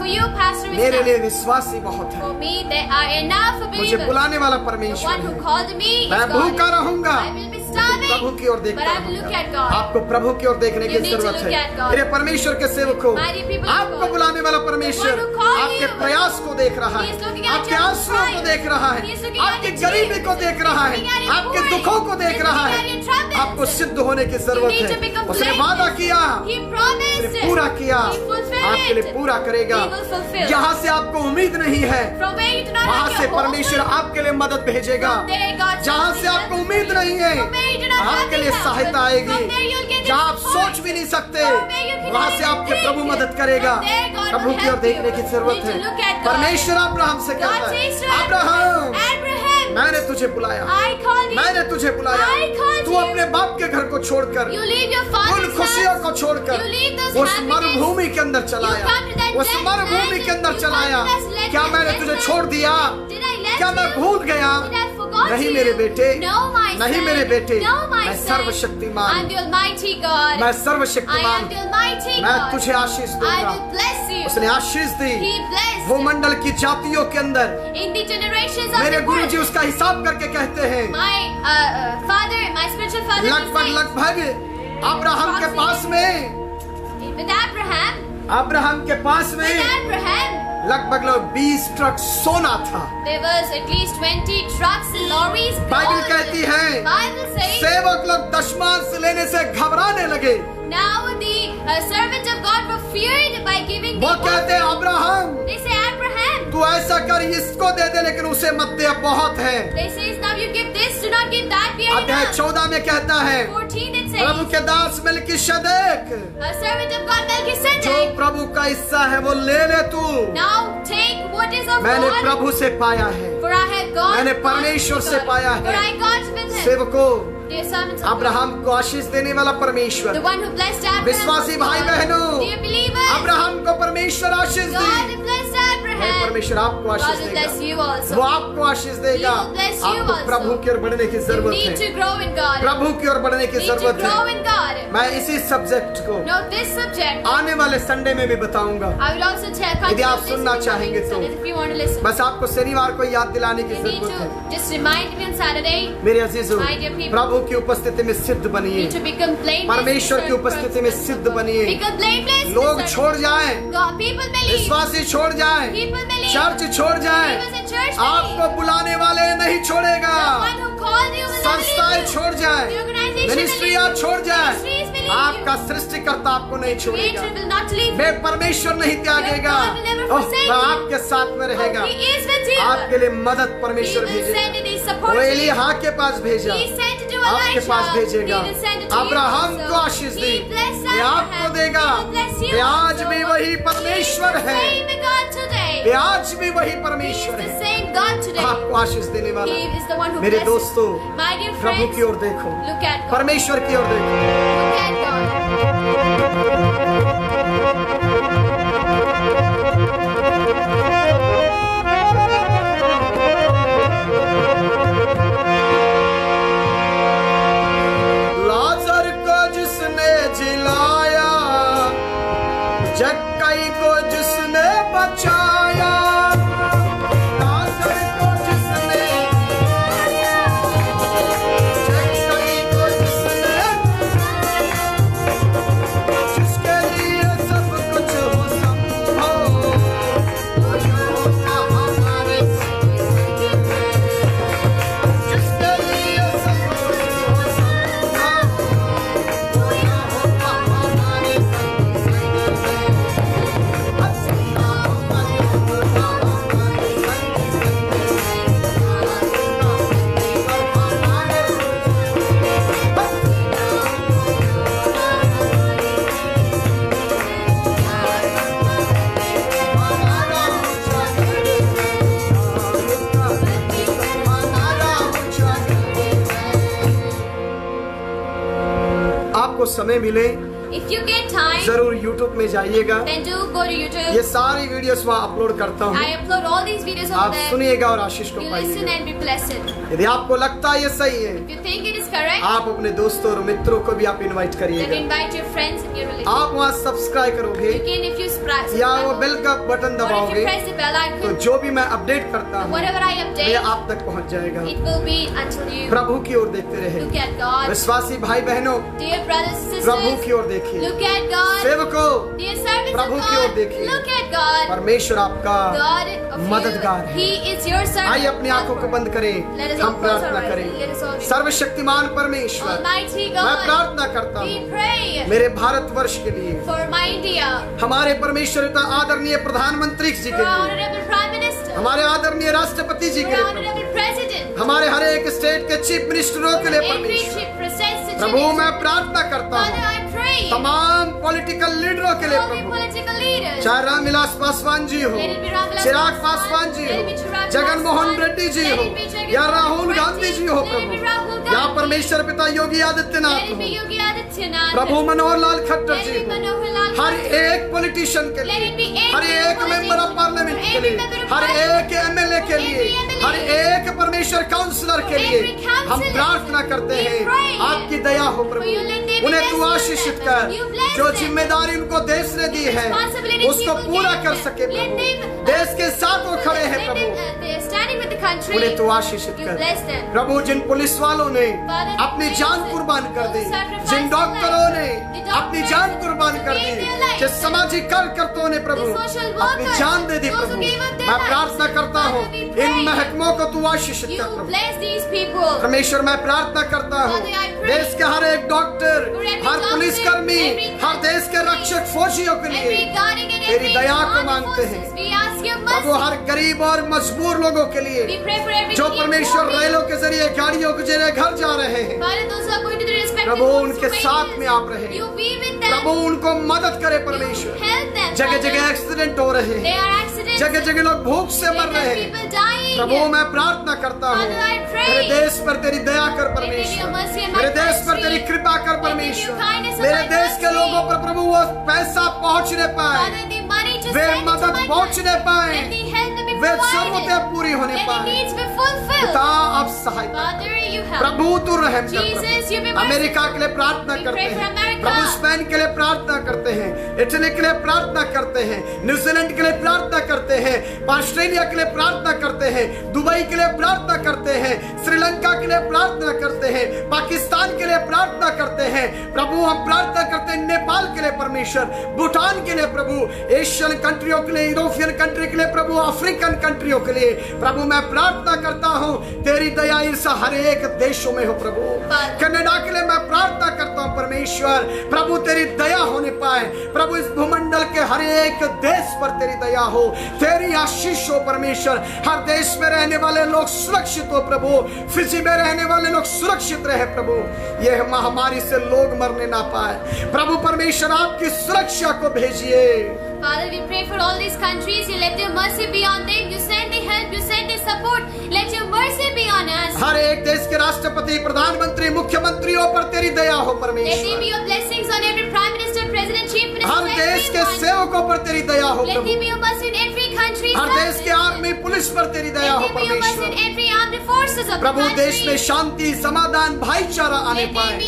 For you, pastor is मेरे enough. लिए विश्वासी बहुत है। For me, there are enough मुझे believers. बुलाने वाला The परमेश्वर one who है। called me is मैं God. भूखा रहूंगा, I will be starving, प्रभु की ओर but देखता I will look at रहूंगा। God. आपको प्रभु की ओर देखने की You need to जरूरत look है। at God. मेरे परमेश्वर के सेवकों, My dear people of आपको God. बुलाने वाला परमेश्वर The one who called आपके you. प्रयास को देख रहा He है, is looking at आपके your आंसुओं को cries. देख रहा है, He is looking at आपकी your गरीबी tears. को देख रहा He is है, looking at your आपके mourning. दुखों को He देख is रहा looking है। at your troubles. आपको सिद्ध होने की जरूरत You need to है। become उसने blameless. वादा किया, He promised उसने it. पूरा किया, He fulfilled आपके लिए it. पूरा करेगा। He will fulfill. जहाँ से आपको उम्मीद नहीं है, From where you do not वहाँ have से your hope, परमेश्वर आपके लिए मदद भेजेगा। from there God जहाँ sends से you आपको help. उम्मीद नहीं है, From where you do not have आपके लिए help. सहायता From आएगी। there you'll get जहाँ आप support. सोच भी नहीं सकते, From where you cannot वहाँ से even आपके think. प्रभु मदद करेगा। From there God Prabhu will की ओर help देखने you. की जरूरत You need to look है। at God. परमेश्वर अब्राहम से God कहता says to है, अब्राहम, Abraham, मैंने तुझे बुलाया, I called you. मैंने तुझे बुलाया। I called तू you. अपने बाप के घर को छोड़कर, You leave your उन father's खुशियों house. को छोड़कर You leave those उस happiness. मरुभूमि के अंदर चलाया, You come to that उस desert मरुभूमि land. के अंदर You चलाया। come to that क्या desert मैंने land. तुझे छोड़ दिया? Did I let क्या मैं you? भूल गया? Did I forgot नहीं you? मेरे बेटे, No, my नहीं son. मेरे बेटे, No, my मैं son. सर्वशक्तिमान, I'm the Almighty God. मैं I सर्वशक्तिमान, am the Almighty मैं God. तुझे आशीष I दूंगा। will bless you. उसने आशीष दी। He blessed भूमंडल की जातियों के अंदर in the generations of मेरे the गुरु world. जी उसका हिसाब करके कहते हैं, My father, my spiritual father, लगभग अब्राहम के पास में, with Abraham, अब्राहम के पास with में Abraham, लगभग 20 ट्रक सोना था। there was at least 20 trucks and lorries. Bible gold. कहती है, Bible says सेवक लोग दशमांश लेने से घबराने लगे। now the servant of God were feared by giving the वो कहते हैं, offering. Abraham They say Abraham. तू ऐसा कर, इसको दे दे लेकिन उसे मत दे, बहुत है। They say now you give this, do not give that. We are अध्याय enough. 14 में कहता है, 14 it प्रभु says के दास मेलकीशेदेक, a servant of God जो Melchizedek. प्रभु का हिस्सा है वो ले ले तू। Now take what is of मैंने God. प्रभु से पाया है, For I have God. मैंने परमेश्वर से पाया है। For I got with him. सेवकों, Dear servants of God. Abraham को आशीष देने वाला The परमेश्वर, one who blessed Abraham. विश्वासी was भाई God. बहनों, Dear believers. अब्राहम को परमेश्वर आशीष God दी। blessed मैं Abraham. परमेश्वर आपको God आशीष will bless देगा, you also. वो आपको आशीष देगा। He will bless you आपको also. प्रभु की ओर बढ़ने की You जरूरत need to है, grow in God. प्रभु की ओर बढ़ने की You need to जरूरत grow है। in God. मैं इसी सब्जेक्ट को Now this subject, आने वाले संडे में भी बताऊंगा। I will also tell यदि आप continue सुनना listening चाहेंगे to तो me if you want to listen. बस आपको शनिवार को याद दिलाने की You need जरूरत है। to just remind me on Saturday. मेरे अजीजों, My dear people, प्रभु की उपस्थिति में सिद्ध You बनिए, need to become blameless. परमेश्वर की उपस्थिति में सिद्ध बनिए। Become blameless. लोग छोड़ जाएं, God, people believe. विश्वासी छोड़ जाएं, People believe. चर्च छोड़ जाएं, Believers in church आपको believe. बुलाने वाले नहीं छोड़ेगा। The one who called you will not संस्थाएं leave you. छोड़ जाएं, The organization मिनिस्ट्रियां will leave you. छोड़ जाएं, Ministries will leave आपका you. सृष्टिकर्ता आपको नहीं छोड़ेगा। Creator will not leave you. वे परमेश्वर नहीं त्यागेगा, God will never oh, forsake वह you. आपके साथ में रहेगा। He is with you. आपके लिए मदद He परमेश्वर will भेजेगा। send it. He वो supports you. एलिय्याह के पास भेजा, He sent it to आपके Elijah. पास भेजेगा। He will send it to you Abraham also. को आशीष दी, He blessed वे आपको Abraham. देगा। He will bless you वे आज also. भी वही He is परमेश्वर the है, same God today. वे आज भी वही He is परमेश्वर the है, same God today. आपको आशीष देने वाला। He is the one who मेरे blesses. दोस्तों, My dear प्रभु friends, की ओर देखो, look at God. परमेश्वर की ओर देखो। Look at God. लाजर को जिसने जिलाया, जक्कई को जिसने बचाया, लाजर को जिसने आपको समय मिले If you get time, जरूर YouTube में जाइएगा, then do go to YouTube. ये सारी वीडियोस वहाँ अपलोड करता हूँ, I upload all these videos आप over there. सुनिएगा और आशीष को You listen पाइएगा। and be blessed. यदि आपको लगता है ये सही है, If you think it is correct, आप अपने दोस्तों और मित्रों को भी आप इनवाइट then करिएगा। invite your friends and your relatives. आप वहाँ सब्सक्राइब करोगे You can if you या वो subscribe, बेल का button or if you दबाओगे press the bell तो icon, जो भी मैं अपडेट करता हूँ whatever I ये update, आप तक पहुँच जाएगा। it will be until you प्रभु की ओर देखते रहे, look at God. विश्वासी भाई बहनों Dear brothers and Prabhu sisters, की ओर देखिए, look at God. सेवकों Dear servants of प्रभु की ओर God, देखिए। look at God. परमेश्वर आपका God of मददगार you, है। He is your servant. आइए अपनी आंखों को बंद करें, Let us हम all close our प्रार्थना eyes. करें। Let us all be- सर्वशक्तिमान परमेश्वर, Almighty मैं God, प्रार्थना करता we हूँ pray मेरे भारतवर्ष के लिए, for my India, हमारे परमेश्वर पिता आदरणीय प्रधानमंत्री जी for के our लिए, honorable Prime Minister, हमारे आदरणीय राष्ट्रपति जी for के our लिए, honorable President, हमारे हर एक स्टेट के चीफ मिनिस्टरों के for लिए every परमेश्वर chief president, प्रभु मैं प्रार्थना करता Father, हूँ I pray तमाम पॉलिटिकल लीडरों के लिए all the Prabhu, political leaders, चाहे रामविलास पासवान जी हो, Let it be Ramvilas Chirag Paswan, Paswan ji let हो, it be Chirag Jagan Mohan Paswan, Reddy ji let हो, it be Jagan या Mohan राहुल Reddy, गांधी जी हो let it be Prabhu, Rahul या Gandhi, परमेश्वर पिता Yogi Adityanath let it be हो, Yogi Adityanath, प्रभु Manohar Lal Khattar let ji it be हो, Manohar Lal हर Khattar, एक पॉलिटिशियन के Let it be लिए, every हर एक मेंबर ऑफ politician, पार्लियामेंट के every लिए, member of हर parliament, एक एमएलए के लिए, every MLA, हर एक परमेश्वर काउंसलर के लिए every councillor, हम प्रार्थना करते we हैं pray आपकी दया हो प्रभु, for you, let there be उन्हें तू blessing on आशीषित them, कर, you bless जो them, जिम्मेदारी उनको देश ने दी है responsibility उसको people पूरा gave कर them, सके let प्रभु, them, देश के साथ वो खड़े हैं let Prabhu, them, they are standing with the country, उन्हें तू आशीषित you कर bless them. प्रभु, जिन पुलिस वालों ने Father, अपनी praise जान them. कुर्बान कर दी, Those sacrificed जिन their डॉक्टरों life. ने The doctors अपनी जान कुर्बान कर gave दी, their life. जिन सामाजिक कार्यकर्ताओं ने प्रभु The social अपनी workers, जान दे दी those who Prabhu, gave up their मैं lives. प्रार्थना करता हूँ Father, we pray. इन महकमों को तू आशीषित You कर प्रभु, bless these people. परमेश्वर मैं प्रार्थना करता हूँ Father, I pray. देश के हर एक doctor, For every her doctor, पुलिसकर्मी, every हर देश के रक्षक फौजियों के Every लिए guarding and तेरी every दया को armed मांगते हैं forces, we ask your Prabhu, mercy. हर गरीब और मजबूर लोगों के लिए We pray for every जो need परमेश्वर for me. रेलों के जरिए गाड़ियों के जरिए घर जा रहे हैं Father, those who are going to the respective Prabhu, homes उनके who साथ wait, में आप रहे। You be with them. प्रभु उनको मदद करे You परमेश्वर, help them. जगह Father. जगह एक्सीडेंट हो रहे There हैं, are accidents. जगह जगह लोग भूख से मर There रहे are हैं people dying. प्रभु, मैं प्रार्थना करता हूँ Father, I pray. मेरे देश पर तेरी दया कर Let there be परमेश्वर, a mercy in my मेरे देश पर country. तेरी कृपा कर Let there be a परमेश्वर, kindness in मेरे my देश के country. लोगों पर प्रभु वो पैसा पहुँचने पाए, Father, the money to way send to मदद my पहुँचने country. पाए, Let the help be way provided. जरूरतें पूरी होने Let the पाए। needs be fulfilled. पिता आप सहायता Father, you help. प्रभु तू रहम कर Jesus, you be Prabhu, merciful. America के लिए प्रार्थना We करते pray for हैं America. प्रभु, स्पेन के लिए प्रार्थना करते हैं, इटली के लिए प्रार्थना करते हैं, न्यूजीलैंड के लिए प्रार्थना करते हैं, ऑस्ट्रेलिया के लिए प्रार्थना करते हैं, दुबई के लिए प्रार्थना करते हैं, श्रीलंका के लिए प्रार्थना करते हैं, पाकिस्तान के लिए प्रार्थना करते हैं प्रभु, हम प्रार्थना करते हैं नेपाल के लिए परमेश्वर, भूटान के लिए प्रभु, एशियन कंट्रियों के लिए, यूरोपियन कंट्री के लिए प्रभु, अफ्रीकन कंट्रियों के लिए प्रभु, मैं प्रार्थना करता हूँ तेरी दया इस हर एक देशों में हो प्रभु, कनाडा के लिए मैं प्रार्थना करता हूँ परमेश्वर, प्रभु तेरी दया होने पाए प्रभु, इस भूमंडल के हर एक देश पर तेरी दया हो, तेरी आशीष हो परमेश्वर, हर देश में रहने वाले लोग सुरक्षित हो प्रभु, फिजी में रहने वाले लोग सुरक्षित रहे प्रभु, यह महामारी से लोग मरने ना पाए प्रभु, परमेश्वर आपकी सुरक्षा को भेजिए। Father, we pray for all these countries. You let your mercy be on them. You send the help. You send the support. Let your mercy be on us. हर एक देश के राष्ट्रपति, प्रधानमंत्री, मुख्यमंत्रियों पर तेरी दया हो Let there be परमेश्वर, your blessings on every prime minister, president, chief minister, हर देश के everyone. सेवकों पर तेरी दया हो Let Prabhu, there be your mercy in every country. हर देश के आर्मी पुलिस पर तेरी दया Let हो there be your mercy in परमेश्वर, every armed forces of the Prabhu country. देश में शांति, समाधान, भाईचारा आने Let there पाए,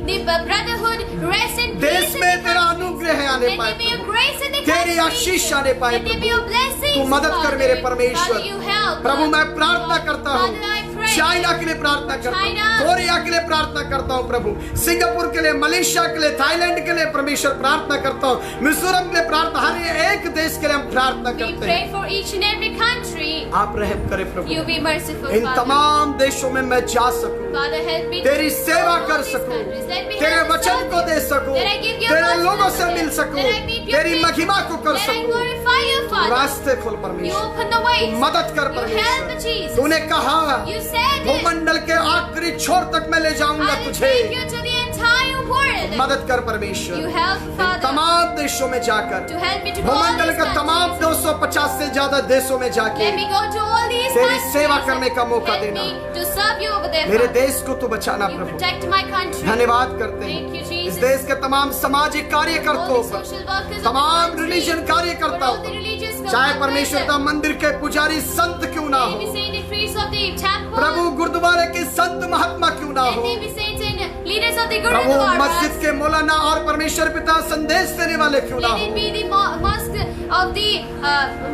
be the brotherhood, rest and peace देश in में the तेरा country. अनुग्रह आने Let पाए there be your Prabhu, grace in the तेरी country. आशीष आने पाए Let there be your Prabhu, blessings, तू मदद कर Father. मेरे परमेश्वर, Father, you help. प्रभु मैं प्रार्थना करता हूँ Father, I pray. चाइना के लिए प्रार्थना करता हूँ, China. कोरिया के लिए प्रार्थना करता हूँ प्रभु, सिंगापुर के लिए, मलेशिया के लिए, थाईलैंड के लिए परमेश्वर प्रार्थना करता हूँ, मिजोरम के लिए प्रार्थना, हर एक देश के लिए हम प्रार्थना We करते pray हैं, for each and every country. आप रहम करें प्रभु, You be merciful, in Father. तमाम देशों में मैं जा सकूं, Father, help me तेरी to सेवा all कर these सकूं, countries. Let me तेरे help वचन serve को you. दे सकूं, Let I give your तेरे word लोगों to से them. मिल सकूं, Let I meet your तेरी people. महिमा को कर Let I सकूं, glorify you, Father. रास्ते खोल You परमेश्वर, open the way. मदद कर You help परमेश्वर, Jesus. तूने कहा You said it. भूमंडल के आखिरी छोर तक मैं ले जाऊंगा I will तुझे, take you to the entire world. मदद कर परमेश्वर, You help, इन Father, तमाम देशों में जाकर, to help me to go all भूमंडल these के तमाम countries. 250 से ज्यादा देशों में जाके Let me go to all these तेरी countries. सेवा करने का मौका Help देना, me to serve you over there, मेरे Father. देश को तू बचाना You Prabhu, protect my country. धन्यवाद करते Thank you, हैं Jesus. इस देश के तमाम सामाजिक all कार्यकर्ताओं the पर, social workers, तमाम of the religion country, for कार्यकर्ताओं all the पर, religious चाहे God परमेश्वर bless का them. मंदिर के पुजारी संत क्यों ना May हो, we say the priests of the temple, प्रभु गुरुद्वारे के संत महात्मा क्यों ना let हो, they be saints and leaders of the Prabhu Gurudwaras. मस्जिद के मौलाना और परमेश्वर पिता संदेश देने वाले क्यों ना Let हो, it be the mosque of the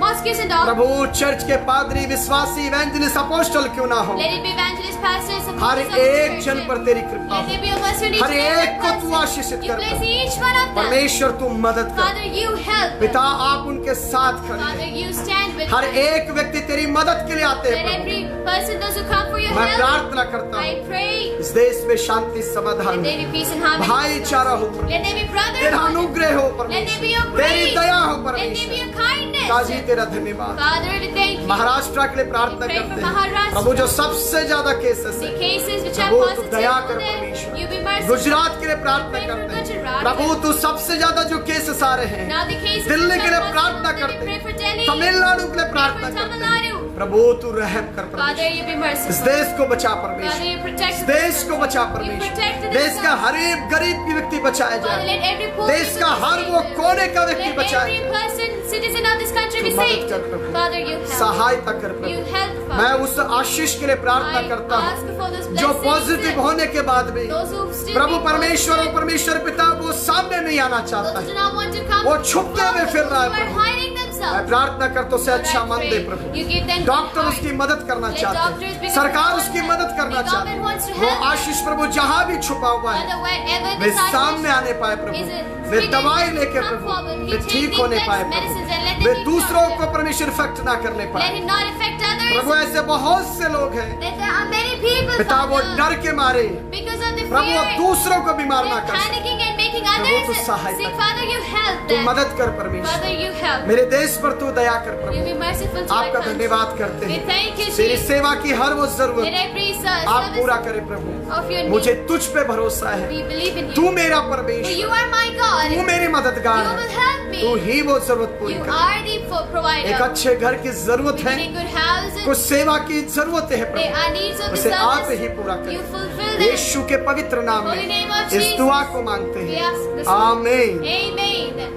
mosques and all. Prabhu church के पादरी विश्वासी इवेंजलिस्ट अपोस्टल क्यों ना हो, Let it be evangelists, pastors, and her apostles of the एक church. जन पर तेरी कृपा Let हो, there be a mercy on each her and एक every को तू person. आशीषित You कर bless Prabhu. each one of them. परमेश्वर तू मदद कर, Father, you help पिता them. आप उनके साथ खड़े Father, हैं, you stand with her them. एक व्यक्ति तेरी मदद के लिए आते Let हैं प्रभु। every person, those who come for your मैं help, प्रार्थना करता I हूँ pray. इस देश में शांति समाधान Let there हो, be peace and harmony. भाईचारा हो प्रभु, Let there be तेरा brotherhood. अनुग्रह हो Let there be परमेश्वर, your तेरी grace. दया हो Let there be परमेश्वर। your kindness. काजी तेरा धन्यवाद। Father, we thank you. Maharashtra के लिए प्रार्थना We pray करते for हैं Maharashtra. प्रभु, जो सबसे ज्यादा केसेस The है cases which are प्रभु, तू positive, दया कर there, परमेश्वर। you be merciful. गुजरात के लिए प्रार्थना We pray for करते हैं Gujarat. प्रभु, तू सबसे ज्यादा जो केसेस आ रहे हैं Now the cases Delhi which के are लिए प्रार्थना positive, करते we pray for हैं, Delhi. तमिलनाडु के लिए We प्रार्थना pray for करते Tamil हैं Nadu. प्रभु, तू रहम कर Father, परमेश्वर, you be इस merciful. देश को बचा Father, परमेश्वर, you protect इस this देश को country. बचा You परमेश्वर, protect this देश का country. हर एक गरीब व्यक्ति बचाया Father, जाए, let every poor देश person का be हर saved. वो कोने का व्यक्ति Let बचाया every जाए। person, citizen of this country तू be मदद saved. कर प्रभु, Father, you help. सहायता कर You प्रभु। help, मैं Father. उस आशीष के लिए प्रार्थना I करता ask हूँ for this जो blessing. पॉजिटिव होने के बाद भी Those who still Prabhu be परमेश्वर और positive, परमेश्वर पिता वो सामने नहीं आना those चाहता who do है, not want to come वो छुपते हुए फिर रहा है those who are Prabhu. hiding मैं themselves. प्रार्थना करता हूँ, उसे Lord, अच्छा I मन pray. They Prabhu. You give them doctor good उसकी heart. मदद करना Let चाहते doctors हैं, be सरकार good उसकी for मदद them. करना The चाहती government wants to है, वो help. आशीष प्रभु जहाँ भी छुपा हुआ है Father, wherever वे this आशीष सामने आने पाए प्रभु, is a वे spirit दवाई that लेके come Prabhu forward. He way take ठीक the होने best पाए medicines and let Prabhu, them way be दूसरों cured. को परमेश्वर इफेक्ट ना करने Let पाए it not affect others. प्रभु। ऐसे बहुत से लोग हैं That there are many people, पिता वो Father, डर के मारे because of the प्रभु वो fear, दूसरों को बीमार ना they're कर सके। panicking and making प्रभु, तू others सहायता sick. कर। Father, you help तू them. मदद कर परमेश्वर, Father, you help. मेरे देश पर तू दया कर You Prabhu. be merciful to आपका our country. धन्यवाद करते We हैं, thank you, तेरी Jesus. सेवा की हर वो Let जरूरत every आप पूरा service करे प्रभु। of your मुझे need. तुझ पे भरोसा है, We believe in तू you. मेरा For you परमेश्वर, are my God. तू You मेरी मददगार will है, help me. तू ही वो जरूरत पूरी You कर। are the एक provider. अच्छे घर की जरूरत We है, need good houses. कुछ सेवा की जरूरत है There Prabhu, are needs of the उसे आप service. ही पूरा You करें। fulfill them. यीशु के पवित्र नाम Holy में name of इस Jesus. दुआ को मांगते We हैं, ask this. आमीन। Amen.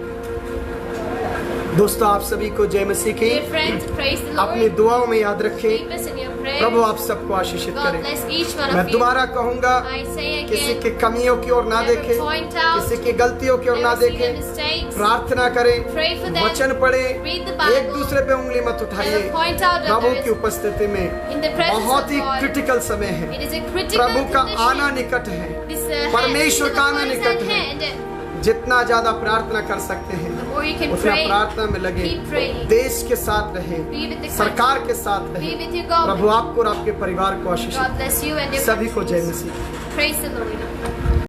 दोस्तों आप सभी को जय मसीह की। Dear friends, praise the अपनी Lord. दुआओं में याद रखें, Keep us in your prayers. प्रभु आप सबको आशीषित God करें। bless each one मैं of you. दोबारा कहूंगा, I say किसी again, की कमियों की ओर ना never देखें, point out, किसी की गलतियों की ओर ना never see their देखें, mistakes. प्रार्थना करें, Pray for them. वचन पढ़ें, Read the Bible. एक दूसरे पे उंगली मत उठाइए। Never point out that Prabhu there की is- उपस्थिति में In the presence बहुत of ही God, क्रिटिकल समय है, it is a critical प्रभु का condition. आना निकट है, This परमेश्वर का आना hand, निकट at है। hand. जितना ज्यादा प्रार्थना कर सकते हैं The more you can उतना pray, प्रार्थना में लगे, keep praying. देश के साथ रहे, Be with the सरकार के साथ Be रहे। with your God. प्रभु आपको और आपके परिवार को आशीष God bless you and your सभी को जय families. Masih. Praise the Lord.